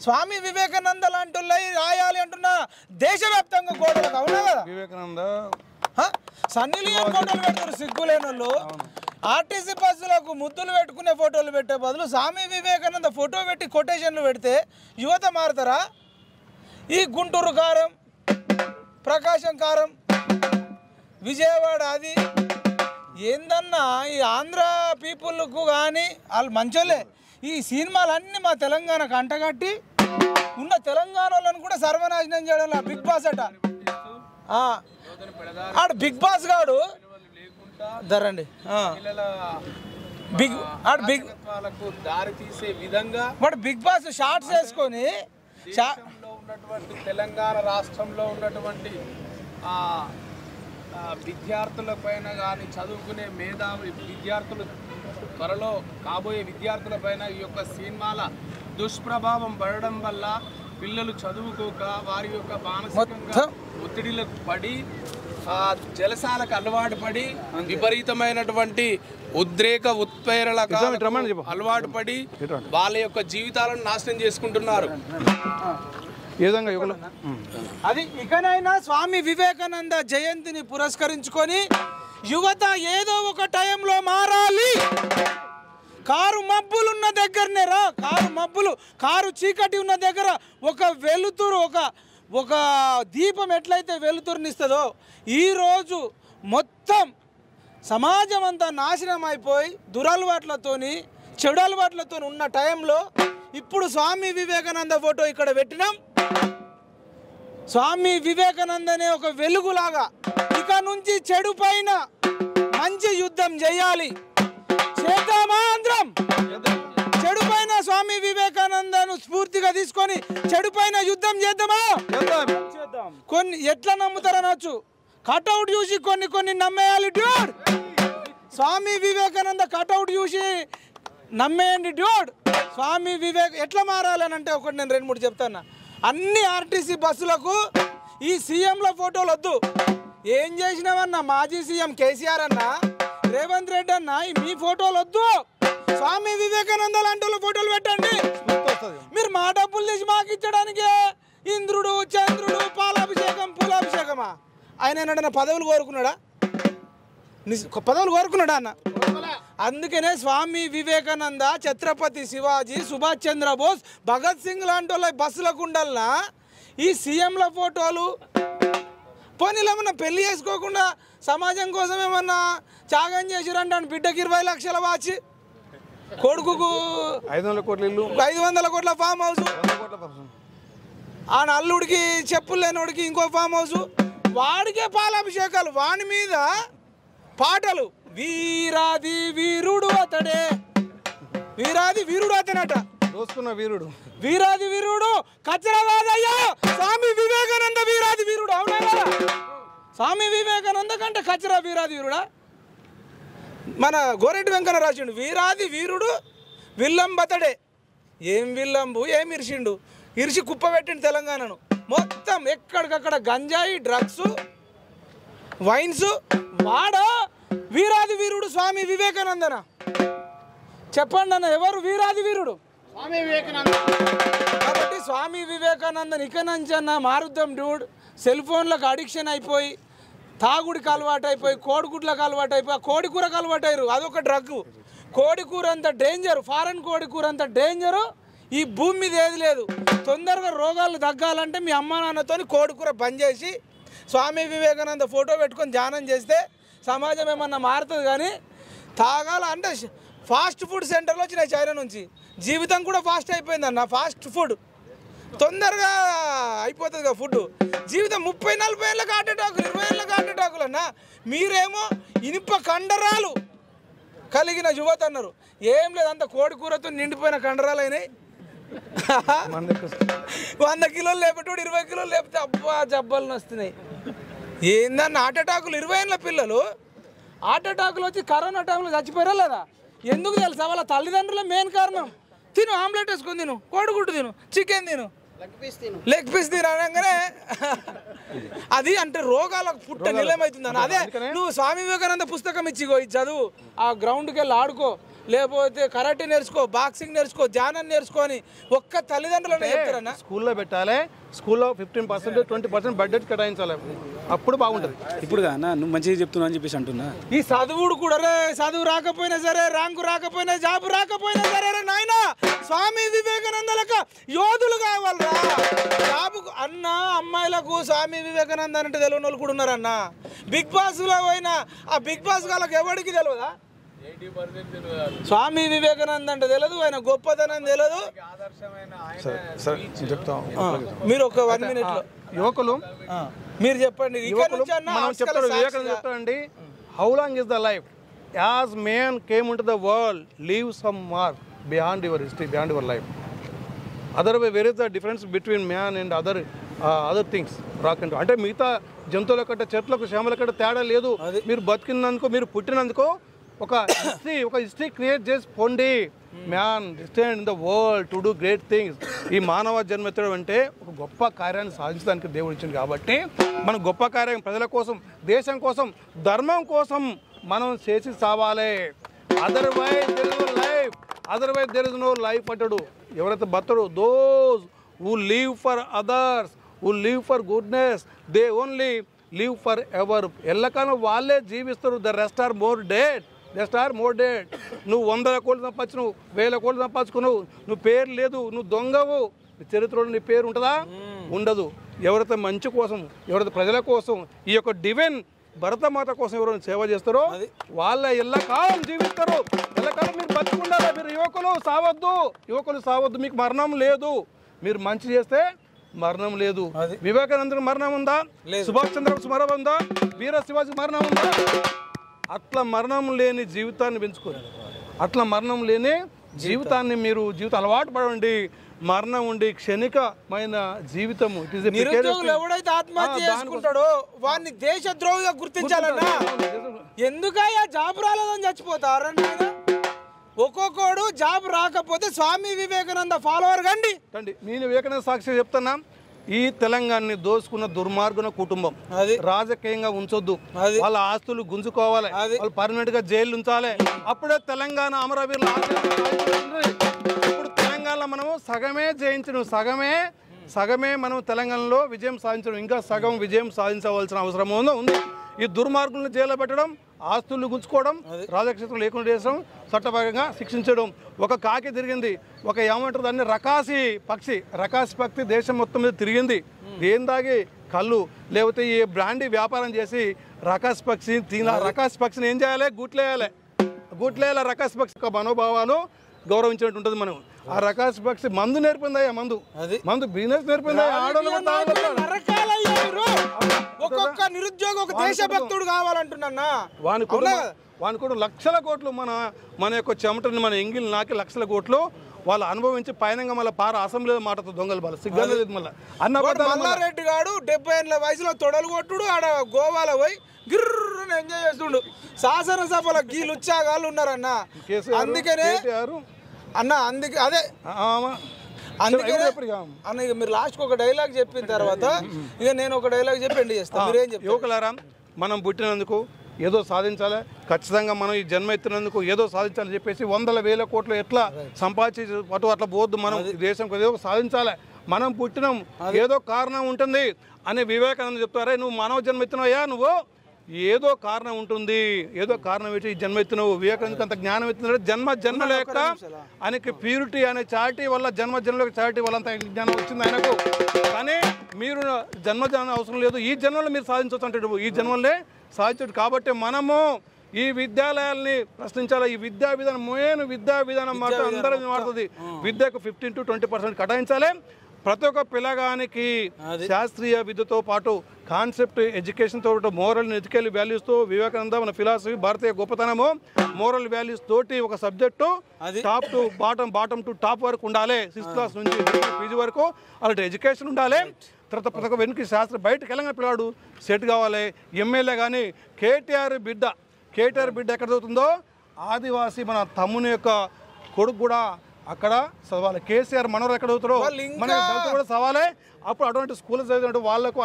స్వామి వివేకానంద లాంటి రాయాలి అంటున్నా దేశవ్యాప్తంగా గోడలకు, అవునా కదా? వివేకానంద సన్నీ లియోన్ ఫోటోలు పెడతారు సిగ్గులేని వాళ్ళు. ఆర్టీసీ బస్సులకు ముద్దులు పెట్టుకునే ఫోటోలు పెట్టే బదులు స్వామి వివేకానంద ఫోటో పెట్టి కొటేషన్లు పెడితే యువత మారుతారా? ఈ గుంటూరు కారం, ప్రకాశం కారం, విజయవాడ అది ఏందన్నా ఈ ఆంధ్ర పీపుల్కు కానీ వాళ్ళు మంచోళ్ళే. ఈ సినిమాలన్నీ మా తెలంగాణకు అంటగట్టి ఉన్న తెలంగాణ వాళ్ళని కూడా సర్వనాశనం చేయడంలో బిగ్ బాస్ అట. ఆడు బిగ్ బాస్ గాడు ధరండి దారి తీసే విధంగా వాడు బిగ్ బాస్ షార్ట్స్ వేసుకొని ఉన్నటువంటి తెలంగాణ రాష్ట్రంలో ఉన్నటువంటి విద్యార్థుల పైన కానీ చదువుకునే మేధావి విద్యార్థులు త్వరలో కాబోయే విద్యార్థుల పైన ఈ యొక్క సినిమాల దుష్ప్రభావం పడడం వల్ల పిల్లలు చదువుకోక వారి యొక్క మానసికంగా ఒత్తిడిలకు పడి జలసాలకు అలవాటు పడి విపరీతమైనటువంటి ఉద్రేక ఉత్ప్రేరణలకు అలవాటు పడి వాళ్ళ యొక్క జీవితాలను నాశనం చేసుకుంటున్నారు. అది ఇకనైనా స్వామి వివేకానంద జయంతిని పురస్కరించుకొని యువత ఏదో ఒక టైంలో మారాలి. కారు మబ్బులున్న దగ్గరనే కారు చీకటి ఉన్న దగ్గర ఒక వెలుతురు, ఒక దీపం ఎట్లయితే వెలుతురునిస్తుందో ఈరోజు మొత్తం సమాజం అంతా నాశనం అయిపోయి దురలవాట్లతోని చెడు అలవాట్లతో ఉన్న టైంలో ఇప్పుడు స్వామి వివేకానంద ఫోటో ఇక్కడ పెట్టినాం. స్వామి వివేకానందనే ఒక వెలుగులాగా ఇక నుంచి చెడు పైన మంచి యుద్ధం చేయాలి. చేద్దామా అందరం? చెడు పైన స్వామి వివేకానందను స్ఫూర్తిగా తీసుకొని చెడు పైన యుద్ధం చేద్దామా? కొన్ని ఎట్లా నమ్ముతారనొచ్చు, కట్అవుట్ చూసి కొన్ని నమ్మేయాలి డ్యూడ్. స్వామి వివేకానంద కట్అవుట్ చూసి నమ్మేయండి డ్యూడ్. స్వామి ఎట్లా మారాలని అంటే ఒకటి నేను 2-3 చెప్తాను. అన్ని ఆర్టీసీ బస్సులకు ఈ సీఎంల ఫోటోలు వద్దు. ఏం చేసినావన్నా మాజీ సీఎం కేసీఆర్ అన్న, రేవంత్ రెడ్డి అన్న, మీ ఫోటోలు వద్దు. స్వామి వివేకానంద లాంటి ఫోటోలు పెట్టండి. మీరు మా డబ్బులు తీసి మాకు ఇచ్చడానికి ఇంద్రుడు, చంద్రుడు, పాలాభిషేకం, పూలాభిషేకమా? ఆయన ఏమన్నా పదవులు కోరుకున్నాడా? అన్న? అందుకనే స్వామి వివేకానంద, ఛత్రపతి శివాజీ, సుభాష్ చంద్రబోస్, భగత్ సింగ్ లాంటి వాళ్ళ బస్సులకు ఉండాలన్నా ఈ సీఎంల ఫోటోలు. పోనీలు ఏమన్నా పెళ్లి చేసుకోకుండా సమాజం కోసం ఏమన్నా త్యాగం చేసిరంటే బిడ్డకి 20 లక్షల వాచి కొడుకుకు 500 కోట్ల ఇల్లు, 500 కోట్ల ఫామ్ హౌస్, 100 కోట్ల పర్సన్. ఆ నల్లుడికి చెప్పులు లేనోడికి ఇంకో ఫామ్ హౌస్, వాడికే పాలాభిషేకాలు, వాని మీద పాటలు. వీరాది వీరుడు అతడే, వీరాది వీరుడు అతనట, దోసుకున్న వీరుడు, వీరాది వీరుడు కచ్చరవాదయ్య స్వామి వివేకానంద వీరాది వీరుడు. అవునా కదా? స్వామి వివేకానంద కంటే కచ్చరా వీరాది వీరుడా? మన గోరెడ్డి వెంకన్న రాసిండు వీరాది వీరుడు విల్లంబతడే. ఏం విల్లంబు, ఏం ఇరిసిండు, ఇరిసి కుప్ప పెట్టిండు తెలంగాణను మొత్తం. ఎక్కడికక్కడ గంజాయి, డ్రగ్స్, వైన్స్. వాడ వీరాది వీరుడు స్వామి వివేకానందన. చెప్పండి అన్న, ఎవరు వీరాది వీరుడు? స్వామి వివేకానంద. కాబట్టి స్వామి వివేకానందన్ ఇక నుంచి అన్న మారుద్దాం డూడ్. సెల్ ఫోన్లకు అడిక్షన్ అయిపోయి, తాగుడికి అలవాటు అయిపోయి, కోడిగుడ్లకు అలవాటు అయిపోయి, కోడికూరకు అలవాటు అయ్యారు. అదొక డ్రగ్. కోడికూర అంత డేంజర్, ఫారెన్ కోడికూర అంత డేంజరు ఈ భూమి మీద ఏది లేదు. తొందరగా రోగాలు తగ్గాలంటే మీ అమ్మ నాన్నతో కోడికూర బంద్ చేసి స్వామి వివేకానంద ఫోటో పెట్టుకొని ధ్యానం చేస్తే సమాజం ఏమన్నా మారుతుంది. కానీ తాగాలంటే ఫాస్ట్ ఫుడ్ సెంటర్లు వచ్చినాయి చైనా నుంచి. జీవితం కూడా ఫాస్ట్ అయిపోయింది అన్న. ఫాస్ట్ ఫుడ్ తొందరగా అయిపోతుంది కదా ఫుడ్. జీవితం 30-40 ఏళ్ళకి హార్ట్ అటాకులు, 20 ఏళ్ళకి హార్ట్ అటాకులు అన్న. మీరేమో ఇనుప కండరాలు కలిగిన యువత అన్నారు. ఏం లేదు, అంత కోడికూరతో నిండిపోయిన కండరాలు అయినాయి. 100 కిలోలు లేపేటోడు 20 కిలోలు లేపితే అబ్బా జబ్బలు వస్తున్నాయి. ఏందన్న హార్ట్ అటాకులు? 20 ఏళ్ళ పిల్లలు హార్ట్ అటాకులు వచ్చి కరోనా టైంలో చచ్చిపోయారా లేదా? ఎందుకు తెలుసా? వాళ్ళ తల్లిదండ్రుల మెయిన్ కారణం. తిను, ఆమ్లెట్ వేసుకొని తిను, కోడిగుడ్డు తిను, చికెన్ తిను, లెగ్ పీస్ తిను అనగానే అది అంటే రోగాలకు పుట్ట నిలయమవుతుంది అన్న. అదే నువ్వు స్వామి వివేకానంద పుస్తకం ఇచ్చిగో, ఇది చదువు, ఆ గ్రౌండ్కి వెళ్ళి ఆడుకో, లేకపోతే కరాటే నేర్చుకో, బాక్సింగ్ నేర్చుకో, ధ్యానం నేర్చుకో అని ఒక్క తల్లిదండ్రులను చెప్తారన్న. స్కూల్లో పెట్టాలి. స్కూల్లో 15%, 20% బడ్జెట్ కేటాయించాలి. అప్పుడు బాగుంటుంది. ఇప్పుడు అన్న నువ్వు మంచిగా చెప్తున్నావు అని చెప్పేసి అంటున్నా. ఈ చదువుడు కూడా రే, చదువు రాకపోయినా సరే, ర్యాంకు రాకపోయినా, జాబ్ రాకపోయినా సరే రే నాయన, స్వామి వివేకానందలకు యోధులు కావాలరా. జాబు అన్న అమ్మాయిలకు స్వామి వివేకానంద అంటే తెలియని వాళ్ళు కూడా ఉన్నారన్న. బిగ్ బాస్లో పోయినా ఆ బిగ్ బాస్ వాళ్ళకి ఎవరికి తెలియదా? స్వామి వివేకానంద అంటే తెలియదు, ఆయన గొప్పతనం తెలియదు. మీరు ఒక 1 minute యువకులు మీరు చెప్పండి. మనం చెప్తారు, వివేకానంద చెప్తారండి, how long is the life as man came into the world leave some mark beyond your history, beyond your life. Other way where is the difference between man and other things rock అంటూ. అంటే మిగతా జంతువుల కంటే, చెట్లకు, శ్యామల కంటే తేడా లేదు. మీరు బతికినందుకు, మీరు పుట్టినందుకు ఒక హిస్టరీ క్రియేట్ చేసి పొండి. Man stand in the world to do great things. ఈ మానవ జన్మెత్తడం అంటే ఒక గొప్ప కార్యాన్ని సాధించడానికి దేవుడు ఇచ్చింది. కాబట్టి మనం గొప్ప కార్యం ప్రజల కోసం, దేశం కోసం, ధర్మం కోసం మనం చేసి సావాలి. Otherwise there is no life, otherwise there is no life అంటాడు. ఎవరైతే బతడు, those who live for others, who live for goodness, they only live for ever. ఎల్లకాలం వాళ్ళే జీవిస్తారు. The rest are more dead. నువ్వు 100 కోట్లు సంపాదించు, నువ్వు 1000 కోట్లు సంపాదించుకున్నావు, నువ్వు పేరు లేదు, నువ్వు దొంగవు, చరిత్రలో నీ పేరు ఉంటుందా? ఉండదు. ఎవరైతే మంచి కోసం, ఎవరైతే ప్రజల కోసం, ఈ యొక్క డివైన్ భరతమాత కోసం ఎవరైనా సేవ చేస్తారో వాళ్ళ ఎల్లకాలం జీవిస్తారు. ఎల్లకాలం మీరు బతుకుండాలి. మీరు యువకులు సావద్దు. మీకు మరణం లేదు. మీరు మంచి చేస్తే మరణం లేదు. వివేకానందుని మరణం ఉందా? సుభాష్ చంద్రబోస్ మరణం ఉందా? వీర శివాజీ మరణం ఉందా? అట్లా మరణం లేని జీవితాన్ని పెంచుకోరు. అట్లా మరణం లేని జీవితాన్ని మీరు అలవాటు పడండి. మరణం ఉండి క్షణికమైన జీవితము. నిరుద్యోగులు ఎవడైతే ఆత్మహత్య చేసుకుంటాడో వాడిని దేశద్రోహిగా గుర్తించాలన్నా. ఎందుకయ్యా జాబ్ రాలేదని చచ్చిపోతారన్నా? ఒక్కొక్కడు జాబ్ రాకపోతే స్వామి వివేకానంద ఫాలోవర్ కండి. నేను వివేకానంద సాక్షి చెప్తున్నా, ఈ తెలంగాణని దోసుకున్న దుర్మార్గున కుటుంబం రాజకీయంగా ఉంచొద్దు. వాళ్ళ ఆస్తులు గుంజుకోవాలి, వాళ్ళు పర్మనెంట్ గా జైలు ఉంచాలి. అప్పుడే తెలంగాణ అమరవీరుల ఇప్పుడు తెలంగాణలో మనము సగమే జయించడం, సగమే మనం తెలంగాణలో విజయం సాధించడం, ఇంకా సగం విజయం సాధించవలసిన అవసరం ఉంది. ఈ దుర్మార్గులను జైల్లో పెట్టడం, ఆస్తులు గుంజుకోవడం, రాజక్షేత్రం లేకుండా చేసడం, చట్టపరంగా శిక్షించడం. ఒక కాకి తిరిగింది, ఒక ఏమంటారు దాన్ని, రకాసి పక్షి దేశం మొత్తం మీద తిరిగింది. ఏం తాగి? కళ్ళు, లేకపోతే ఈ బ్రాండీ వ్యాపారం చేసి రకాసి పక్షిని ఏం చేయాలి? గుట్లేయాలి. గుట్లేల రకాస్ పక్షి మనోభావాలు గౌరవించినట్టు ఉంటుంది. మనం ఆ రకాస్ పక్షి మందు నేర్పిందయ్యా, మందు బిజినెస్ నేర్పిందయ్యా. ఒక్కొక్క నిరుద్యోగ ఒక దేశభక్తుడు కావాలంటున్నా వాని కూడా లక్షల కోట్లు మన యొక్క చెమటని మన ఎంగిల్ నాకి లక్షల కోట్లు వాళ్ళు అనుభవించి పైనంగా మళ్ళీ అసెంబ్లీలో మాటతో దొంగలు బాల సిగ్గు మళ్ళీ మల్లారెడ్డి గాడు 70 ఏళ్ళ వయసులో తొడలు కొట్టుడు ఆడ గోవాలో పోయి గిర్రని ఎంజాయ్ చేస్తుండు. శాసనసభలో గీలు ఉచ్చాగాళ్ళు ఉన్నారన్న. అందుకనే అన్న అందుకే అదే అందుకనే అన్న ఇక మీరు లాస్ట్కి ఒక డైలాగ్ చెప్పిన తర్వాత ఇక నేను ఒక డైలాగ్ చెప్పి ఎండ్ చేస్తాను. మీరేం చెప్పి యువకులారా, మనం పుట్టినందుకు ఏదో సాధించాలి, ఖచ్చితంగా మనం ఈ జన్మ ఎత్తినందుకు ఏదో సాధించాలని చెప్పేసి 100,000 కోట్లు ఎట్లా సంపాదించి అట్లా పోవద్దు. మనం దేశం ఏదో సాధించాలి, మనం పుట్టినాం ఏదో కారణం ఉంటుంది అని వివేకానంద చెప్తారే. నువ్వు మానవ జన్మ ఎత్తినవయ్యా, నువ్వు ఏదో కారణం ఉంటుంది, ఏదో కారణం పెట్టి ఈ జన్మ ఎత్తినవు. వివేకానందకి అంత జ్ఞానం ఎత్తినాడు. జన్మల యొక్క ఆయనకి ప్యూరిటీ అనే చారిటీ వల్ల జన్మల చారిటీ వల్ల అంత జ్ఞానం వచ్చింది ఆయనకు. కానీ మీరు జన్మ అవసరం లేదు, ఈ జన్మలో మీరు సాధించవచ్చు అంటే ఈ జన్మలే సాధించదు. కాబట్టి మనము ఈ విద్యాలయాల్ని ప్రశ్నించాలి. ఈ విద్యా విధానం విద్యా విధానం మాట అందరూ మారుతుంది. విద్యకు 15 to 20% కేటాయించాలి. ప్రతి ఒక్క పిల్లగానికి శాస్త్రీయ విద్యతో పాటు కాన్సెప్ట్ ఎడ్యుకేషన్తో పాటు మోరల్ ఎథికల్ వాల్యూస్తో వివేకానంద మన ఫిలాసఫీ భారతీయ గొప్పతనము మోరల్ వాల్యూస్ తోటి ఒక subject top to bottom to top వరకు ఉండాలి. 6th క్లాస్ నుంచి పీజీ వరకు అలాంటి ఎడ్యుకేషన్ ఉండాలి. తర్వాత ప్రతి ఒక్క వెనుక శాస్త్రం బయటకు వెళ్ళగానే పిల్లాడు సెట్ కావాలి. ఎమ్మెల్యే కానీ కేటీఆర్ బిడ్డ ఎక్కడ చదువుతుందో ఆదివాసీ మన తమ్ముని యొక్క కొడుకు కూడా అక్కడ చదవాలి. కేసీఆర్ మనవరు ఎక్కడ చదువుతారో మన దళితులు కూడా చదవాలి. అప్పుడు అటువంటి స్కూల్ చదివినట్టు వాళ్ళకు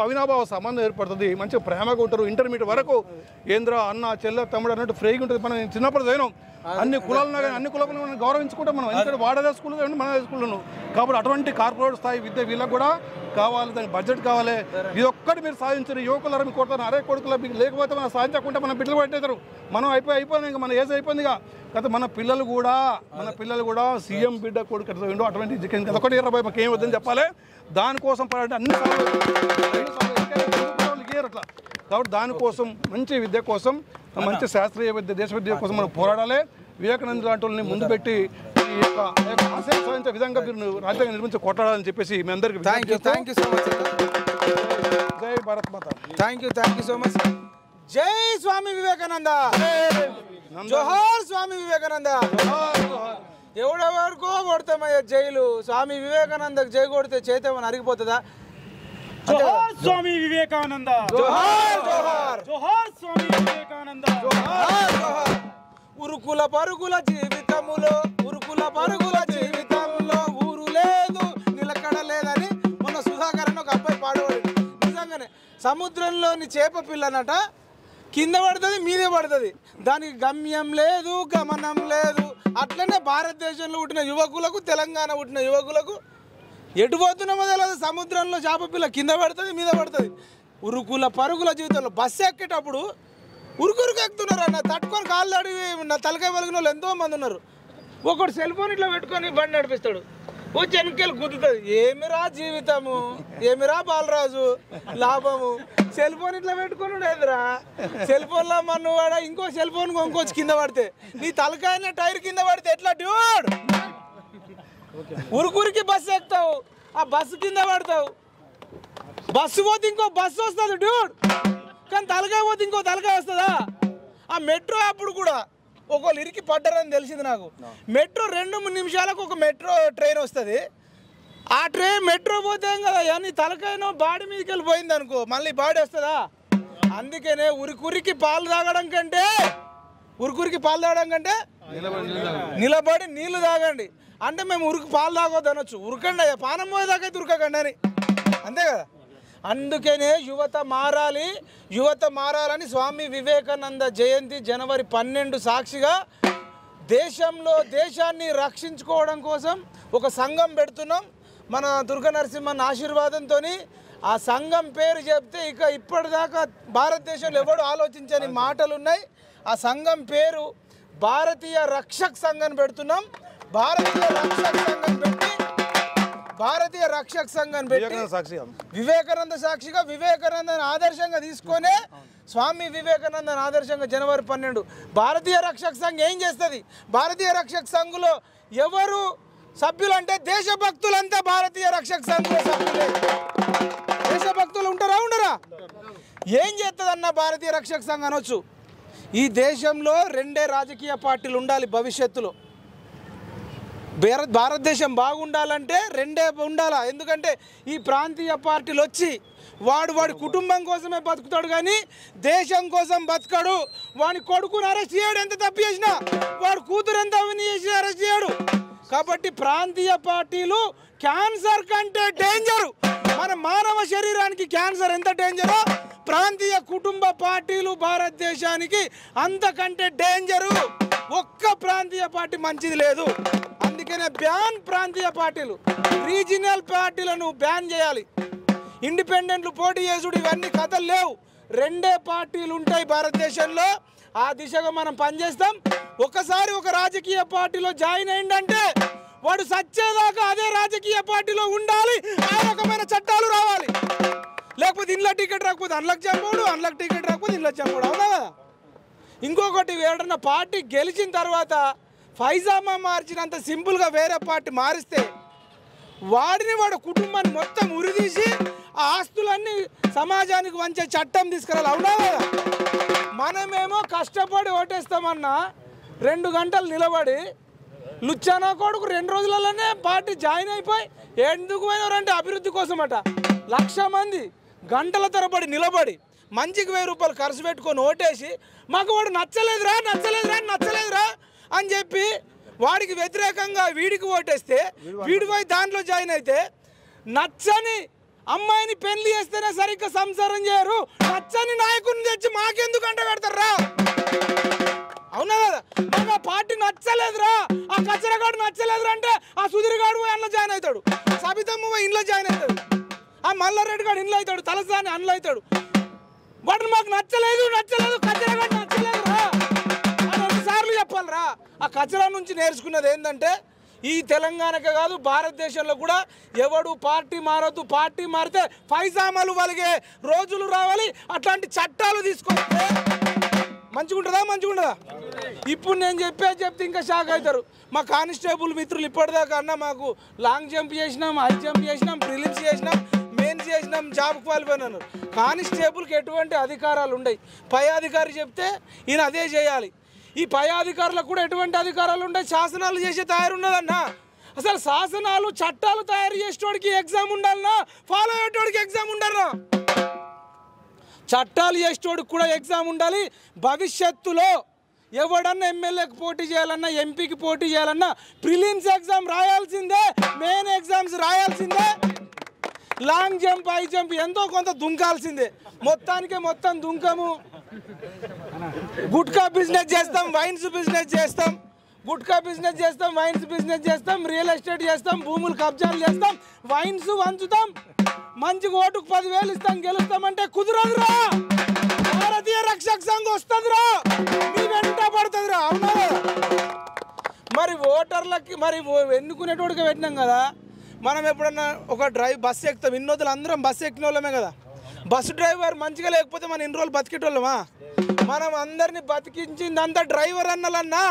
అవినాభావ సంబంధం ఏర్పడుతుంది. మంచిగా ప్రేమగా ఉంటారు. ఇంటర్మీడియట్ వరకు ఏంద్ర అన్న చెల్లె తమ్ముడు అన్నట్టు ఫ్రీగా ఉంటుంది. మనం చిన్నప్పుడు చదివినాం. అన్ని కులాలను కానీ అన్ని కులాలను మనం గౌరవించుకుంటాం. మనం ఎందుకంటే వాడదే స్కూల్ చదివి మన స్కూల్లో. కాబట్టి అటువంటి కార్పొరేట్ స్థాయి విద్య వీళ్ళకి కూడా కావాలి, దానికి బడ్జెట్ కావాలి. ఇది ఒక్కటి మీరు సాధించారు. యువకులు మీకు కొడతారు, అరే కొడుకుల లేకపోతే మనం సాధించకుండా మన బిడ్డలు పట్టేస్తారు. మనం అయిపోయింది, ఇంకా మన ఏజ్ అయిపోయిందిగా. కదా మన పిల్లలు కూడా సీఎం బిడ్డ కొడుకు చదివిండు. అటువంటి ఎడ్యుకేషన్ అదొకటి 20 మాకు ఏం వద్దని చెప్పాలి. దానికోసం పడాలంటే అన్ని అట్లా. కాబట్టి దానికోసం మంచి విద్య కోసం, మంచి శాస్త్రీయ విద్య, దేశ విద్య కోసం మనం పోరాడాలి. వివేకానంద లాంటి వాళ్ళని ముందు పెట్టి ఈ యొక్క ఆశయం సాధించే విధంగా మీరు రాజ్యాంగం నిర్మించి కొట్టాలని చెప్పేసి మీ అందరికీ థ్యాంక్ యూ సో మచ్. జై భారత్ మాత. Thank you so much. జై స్వామి వివేకానంద. జోహార్ స్వామి వివేకానంద. ఎవడెవరికో కొడతామయ్యా జైలు. స్వామి వివేకానందకు జై కొడితే చేతేమని అరిగిపోతుందా? జోహార్ స్వామి వివేకానంద. జోహార్ స్వామి వివేకానంద. ఉరుకుల పరుగుల జీవితంలో ఊరు లేదు నిలకడ లేదని మొన్న సుధాకర్ అని ఒక అబ్బాయి పాడేవాడు. నిజంగానే సముద్రంలోని చేప పిల్లనట కింద పడుతుంది, మీదే పడుతుంది. దానికి గమ్యం లేదు, గమనం లేదు. అట్లనే భారతదేశంలో పుట్టిన యువకులకు, తెలంగాణ పుట్టిన యువకులకు ఎటు పోతున్నామో తెలియదు. సముద్రంలో చేప పిల్ల కింద పడుతుంది, మీద పడుతుంది. ఉరుకుల పరుగుల జీవితంలో బస్సు ఎక్కేటప్పుడు ఉరుకురుకు ఎక్కుతున్నారు అన్న. తట్టుకొని కాళ్ళు దాడి నా తలకాయ వెలిగిన వాళ్ళు ఎంతోమంది ఉన్నారు. ఒకడు సెల్ ఫోన్ ఇట్లా పెట్టుకొని బండి నడిపిస్తాడు, వచ్చి వెనకెళ్ళి గుద్దుతుంది. ఏమిరా జీవితము, ఏమిరా బాలరాజు లాభము. సెల్ ఫోన్ ఇట్లా పెట్టుకొని ఉండేదిరా. సెల్ ఫోన్లో మన వాడ ఇంకో సెల్ ఫోన్ కొనుక్కొచ్చి కింద పడితే నీ తలకాయనే టైర్ కింద పడితే ఎట్లా డ్యూడ్? ఉరుకురికి బస్సు ఎక్కుతావు, ఆ బస్సు కింద పడతావు. బస్సు పోతే ఇంకో బస్సు వస్తుంది డ్యూడ్, కానీ తలకాయ పోతే ఇంకో తలకాయ వస్తుందా? ఆ మెట్రో అప్పుడు కూడా ఒకళ్ళు ఇరికి పడ్డారని తెలిసింది నాకు. మెట్రో 2-3 నిమిషాలకు ఒక మెట్రో ట్రైన్ వస్తుంది. ఆ మెట్రో పోతే ఏం కదా, నీ తలకాయనో బాడీ మీదకి వెళ్ళిపోయింది అనుకో, మళ్ళీ బాడీ వస్తుందా? అందుకనే ఉరికి పాలు తాగడం కంటే నిలబడి నీళ్లు తాగండి. అంటే మేము ఉరికి పాలు తాగొద్దు అనొచ్చు. ఉరకండి అయ్యా, పానం పోయేదాకైతే ఉరకండి అని, అంతే కదా. అందుకనే యువత మారాలని స్వామి వివేకానంద జయంతి జనవరి 12 సాక్షిగా దేశాన్ని రక్షించుకోవడం కోసం ఒక సంఘం పెడుతున్నాం. మన దుర్గ నరసింహన్ ఆశీర్వాదంతో ఆ సంఘం పేరు చెప్తే ఇప్పటిదాకా భారతదేశంలో ఎవడు ఆలోచించని మాటలు ఉన్నాయి. ఆ సంఘం పేరు భారతీయ రక్షక్ సంఘం పెడుతున్నాం. భారతీయ రక్షక్ సంఘం పెట్టి భారతీయ రక్షక సంఘం పెట్టి వివేకానంద సాక్షిగా వివేకానందని ఆదర్శంగా తీసుకొని స్వామి వివేకానందని ఆదర్శంగా జనవరి 12 భారతీయ రక్షక సంఘం ఏం చేస్తుంది? భారతీయ రక్షక సంఘంలో ఎవరు సభ్యులు అంటే దేశభక్తులంతా భారతీయ రక్షక సంఘంలో సభ్యులే. దేశభక్తులు ఉంటారా ఉండరా? ఏం చేస్తుందన్న భారతీయ రక్షక సంఘం అనొచ్చు. ఈ దేశంలో 2 రాజకీయ పార్టీలు ఉండాలి భవిష్యత్తులో. భారతదేశం బాగుండాలంటే 2 ఉండాలా. ఎందుకంటే ఈ ప్రాంతీయ పార్టీలు వచ్చి వాడి కుటుంబం కోసమే బతుకుతాడు కానీ దేశం కోసం బతకడు. వాడి కొడుకుని అరెస్ట్ చేయడు, ఎంత తప్పు చేసినా. వాడు కూతురు ఎంత అవినీతి చేసినా అరెస్ట్ చేయడు. కాబట్టి ప్రాంతీయ పార్టీలు క్యాన్సర్ కంటే డేంజరు. మన మానవ శరీరానికి క్యాన్సర్ ఎంత డేంజరో ప్రాంతీయ కుటుంబ పార్టీలు భారతదేశానికి అంతకంటే డేంజరు. ఒక్క ప్రాంతీయ పార్టీ మంచిది లేదు. అందుకనే బ్యాన్ ప్రాంతీయ పార్టీలు, రీజినల్ పార్టీలను బ్యాన్ చేయాలి. ఇండిపెండెంట్లు పోటీ చేసుడు ఇవన్నీ కథలు లేవు. 2 పార్టీలు ఉంటాయి భారతదేశంలో. ఆ దిశగా మనం పనిచేస్తాం. ఒకసారి ఒక రాజకీయ పార్టీలో జాయిన్ అయిందంటే వాడు సచ్చేదాకా అదే రాజకీయ పార్టీలో ఉండాలి. ఆ రకమైన చట్టాలు రావాలి. లేకపోతే ఇంట్లో టికెట్ రాకపోతే అందులోకి చంపడు, అందులోకి టికెట్ రాకపోతే ఇంట్లో చంపడు. అవునా కదా? ఇంకొకటి, ఏడన్నా పార్టీ గెలిచిన తర్వాత ఫైజామా మార్చినంత సింపుల్గా వేరే పార్టీ మారిస్తే వాడి కుటుంబాన్ని మొత్తం ఉరిదీసి ఆ ఆస్తులన్నీ సమాజానికి వంచే చట్టం తీసుకురాలి. అవునా కదా? మనమేమో కష్టపడి ఓటేస్తామన్నా 2 గంటలు నిలబడి లుచ్చానా కొడుకు 2 రోజులలోనే పార్టీ జాయిన్ అయిపోయి ఎందుకు పోయినారంటే అభివృద్ధి కోసమట. 1,00,000 మంది గంటల తరబడి నిలబడి మంచికి 1000 రూపాయలు ఖర్చు పెట్టుకొని ఓటేసి మాకు వాడు నచ్చలేదురా అని చెప్పి వాడికి వ్యతిరేకంగా వీడికి ఓటేస్తే వీడి పోయి దాంట్లో జాయిన్ అయితే నచ్చని అమ్మాయిని పెళ్లి చేస్తేనే సరిగ్గా సంసారం చేయరు. నచ్చని నాయకుడిని తెచ్చి మాకెందుకు అంట పెడతారా? అవునా కదా? మాకు ఆ పార్టీ నచ్చలేదురా, ఆ కచ్చరగాడు నచ్చలేదురా అంటే ఆ సుధీర్గాడు పోయి అందులో జాయిన్ అవుతాడు, సబితమ్మ పోయి ఇంట్లో జాయిన్ అవుతాడు, ఆ మల్లారెడ్డి గారు ఇంట్లో అవుతాడు, తలసాని అందులో అవుతాడు. వాటిని మాకు నచ్చలేదు కచ్చరగాడు నచ్చలేదురా అని 2 సార్లు చెప్పాలరా. ఆ కచరా నుంచి నేర్చుకున్నది ఏంటంటే ఈ తెలంగాణకే కాదు భారతదేశంలో కూడా ఎవడు పార్టీ మారొద్దు. పార్టీ మారితే ఫైజామాలు వలిగే రోజులు రావాలి. అట్లాంటి చట్టాలు తీసుకొస్తే మంచిగుంటుందా? ఇప్పుడు నేను చెప్తే ఇంకా షాక్ అవుతారు. మా కానిస్టేబుల్ మిత్రులు ఇప్పటిదాకా అన్న మాకు లాంగ్ జంప్ చేసినాం, హై జంప్ చేసినాం, ప్రిలిమ్స్ చేసినాం, మెయిన్స్ చేసినాం, జాబ్ క్వాలిఫై అన్నారు. కానిస్టేబుల్కి ఎటువంటి అధికారాలు ఉండవు. పై అధికారి చెప్తే ఈయన అదే చేయాలి. ఈ పై అధికారులకు కూడా ఎటువంటి అధికారాలు ఉంటాయి? శాసనాలు చేసే తయారు ఉన్నదన్నా. అసలు శాసనాలు చట్టాలు తయారు చేసేటోడికి ఎగ్జామ్ ఉండాలన్నా, ఫాలో అయ్యేటోడికి ఎగ్జామ్ ఉండాలన్నా? చట్టాలు చేసేటోడికి కూడా ఎగ్జామ్ ఉండాలి. భవిష్యత్తులో ఎవడన్నా ఎమ్మెల్యేకి పోటీ చేయాలన్నా, ఎంపీకి పోటీ చేయాలన్నా ప్రిలిమ్స్ ఎగ్జామ్ రాయాల్సిందే, మెయిన్ ఎగ్జామ్స్ రాయాల్సిందే. లాంగ్ జంప్, హై జంప్ ఎంతో కొంత దుంకాల్సిందే. మొత్తం దుంకము. గుట్కా బిజినెస్ చేస్తాం, వైన్స్ బిజినెస్ చేస్తాం, వైన్స్ బిజినెస్ చేస్తాం, రియల్ ఎస్టేట్ చేస్తాం, భూములు కబ్జాలు చేస్తాం, వైన్స్ వంచుతాం, మంచిగా ఓటుకు 10,000 ఇస్తాం, గెలుస్తామంటే కుదరదురా. భారతీయ రక్షక సంఘం వస్తుందిరా, మీ వెంట పడుతుందిరా. అవునా? మరి ఓటర్లకి మరి ఎన్నుకునేటోడికి పెట్టినాం కదా. మనం ఎప్పుడన్నా ఒక బస్సు ఎక్కుతాం, ఇన్నోదులు అందరం బస్సు ఎక్కిన వాళ్ళమే కదా. బస్సు డ్రైవర్ మంచిగా లేకపోతే మనం ఇన్ని రోజులు బతికేటోళ్ళమా? మనం అందరినీ బతికించిందంతా డ్రైవర్ అన్నలన్నా.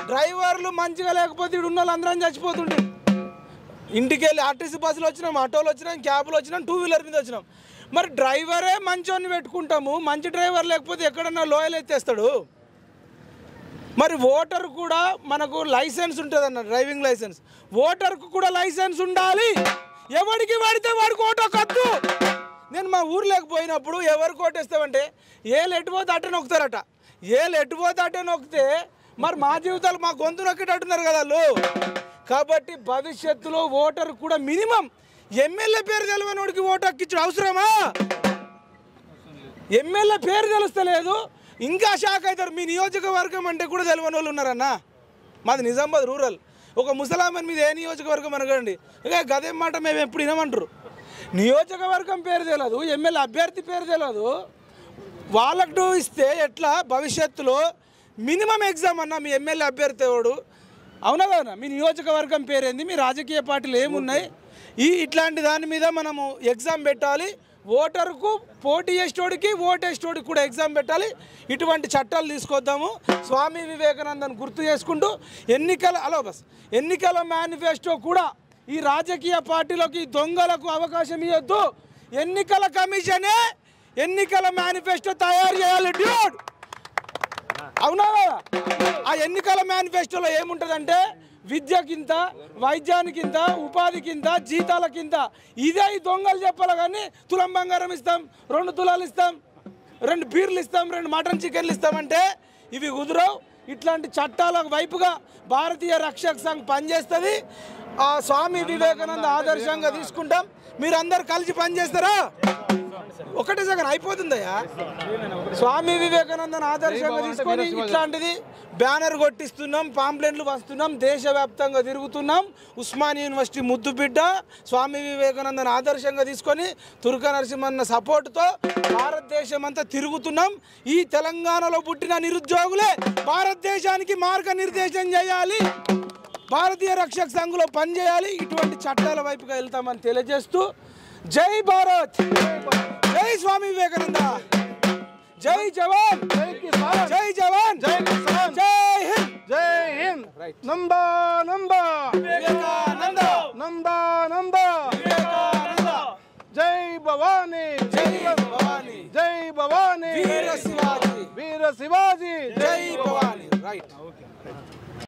డ్రైవర్లు మంచిగా లేకపోతే ఇక్కడ ఉన్న వాళ్ళు అందరం చచ్చిపోతుండే. ఇంటికి వెళ్ళి ఆర్టీసీ బస్సులు వచ్చినాం, ఆటోలు వచ్చినాం, క్యాబులు వచ్చినాం, 2 వీలర్ మీద వచ్చినాం. మరి డ్రైవరే మంచోని పెట్టుకుంటాము, మంచి డ్రైవర్ లేకపోతే ఎక్కడన్నా లోయలు ఎత్తేస్తాడు. మరి ఓటర్ కూడా మనకు లైసెన్స్ ఉంటుంది అన్న, డ్రైవింగ్ లైసెన్స్. ఓటర్కు కూడా లైసెన్స్ ఉండాలి. ఎవరికి పడితే వాడికి ఓటో కద్దు. నేను మా ఊర్లోకి పోయినప్పుడు ఎవరికి ఓటేస్తామంటే ఏళ్ళు ఎట్టుపోతే అట్టే నొక్కుతారట. ఏళ్ళు ఎట్టుపోతే అట్టే నొక్కితే మరి మా జీవితాలు మా గొంతు నొక్కేటట్టున్నారు కదా వాళ్ళు. కాబట్టి భవిష్యత్తులో ఓటర్ కూడా మినిమం ఎమ్మెల్యే పేరు తెలియని వాడికి ఓటు హక్కించడం అవసరమా? ఎమ్మెల్యే పేరు తెలుస్తలేదు, ఇంకా షాక్ అవుతారు. మీ నియోజకవర్గం అంటే కూడా తెలియని వాళ్ళు ఉన్నారన్న. మాది నిజామాబాద్ రూరల్. ఒక ముసలామన్ మీద ఏ నియోజకవర్గం అనగండి, ఇక గదేం మాట మేము ఎప్పుడు వినమంటారు. నియోజకవర్గం పేరు తెలియదు, ఎమ్మెల్యే అభ్యర్థి పేరు తెలియదు, వాళ్ళకు ఇస్తే ఎట్లా? భవిష్యత్తులో మినిమం ఎగ్జామ్ అన్న మీ ఎమ్మెల్యే అభ్యర్థి ఎవడు, అవునా కదా? మీ నియోజకవర్గం పేరేంది, మీ రాజకీయ పార్టీలు ఏమున్నాయి, ఇట్లాంటి దాని మీద మనము ఎగ్జామ్ పెట్టాలి. ఓటరుకు పోటీ చేసేటోడికి ఓటేసేటోడికి కూడా ఎగ్జామ్ పెట్టాలి. ఇటువంటి చట్టాలు తీసుకొద్దాము. స్వామి వివేకానందను గుర్తు చేసుకుంటూ ఎన్నికల మేనిఫెస్టో కూడా ఈ రాజకీయ పార్టీలకు దొంగలకు అవకాశం ఇవ్వద్దు. ఎన్నికల కమిషనే ఎన్నికల మేనిఫెస్టో తయారు చేయాలి డ్యూడ్. అవునా? ఆ ఎన్నికల మేనిఫెస్టోలో ఏముంటుందంటే విద్యకింత, వైద్యానికింత, ఉపాధికింత, జీతాలకింత. ఇదే ఈ దొంగలు చెప్పాలి. కానీ తులం బంగారం ఇస్తాం, 2 తులాలు ఇస్తాం, 2 బీర్లు ఇస్తాం, 2 మటన్ చికెన్లు ఇస్తామంటే ఇవి కుదరవు. ఇట్లాంటి చట్టాల వైపుగా భారతీయ రక్షక సంఘ్ పనిచేస్తుంది. ఆ స్వామి వివేకానంద ఆదర్శంగా తీసుకుంటాం. మీరందరూ కలిసి పనిచేస్తారా? ఒకటే సెకండ్ అయిపోతుందయ్యా. స్వామి వివేకానందన్ ఆదర్శంగా తీసుకొని ఇట్లాంటిది బ్యానర్ కొట్టిస్తున్నాం, పాంప్లెట్లు వస్తున్నాం, దేశవ్యాప్తంగా తిరుగుతున్నాం. ఉస్మానియా యూనివర్సిటీ ముద్దు బిడ్డ స్వామి వివేకానందన్ ఆదర్శంగా తీసుకొని తుర్క నరసింహన్న సపోర్టుతో భారతదేశం అంతా తిరుగుతున్నాం. ఈ తెలంగాణలో పుట్టిన నిరుద్యోగులే భారతదేశానికి మార్గనిర్దేశం చేయాలి, భారతీయ రక్షక సంఘంలో పనిచేయాలి. ఇటువంటి చట్టాల వైపుగా వెళ్తామని తెలియజేస్తూ జై భారత్, జై స్వామి వివేకానంద, జై జవాన్, జై జవాన్, జై కిసాన్, జై హింద్, జై హింద్. నందా నందా వివేకానంద, నందా నందా వివేకానంద, జై భవానీ, జై భవానీ, జై భవానీ, వీర శివాజీ, వీర శివాజీ, జై భవానీ. రైట్.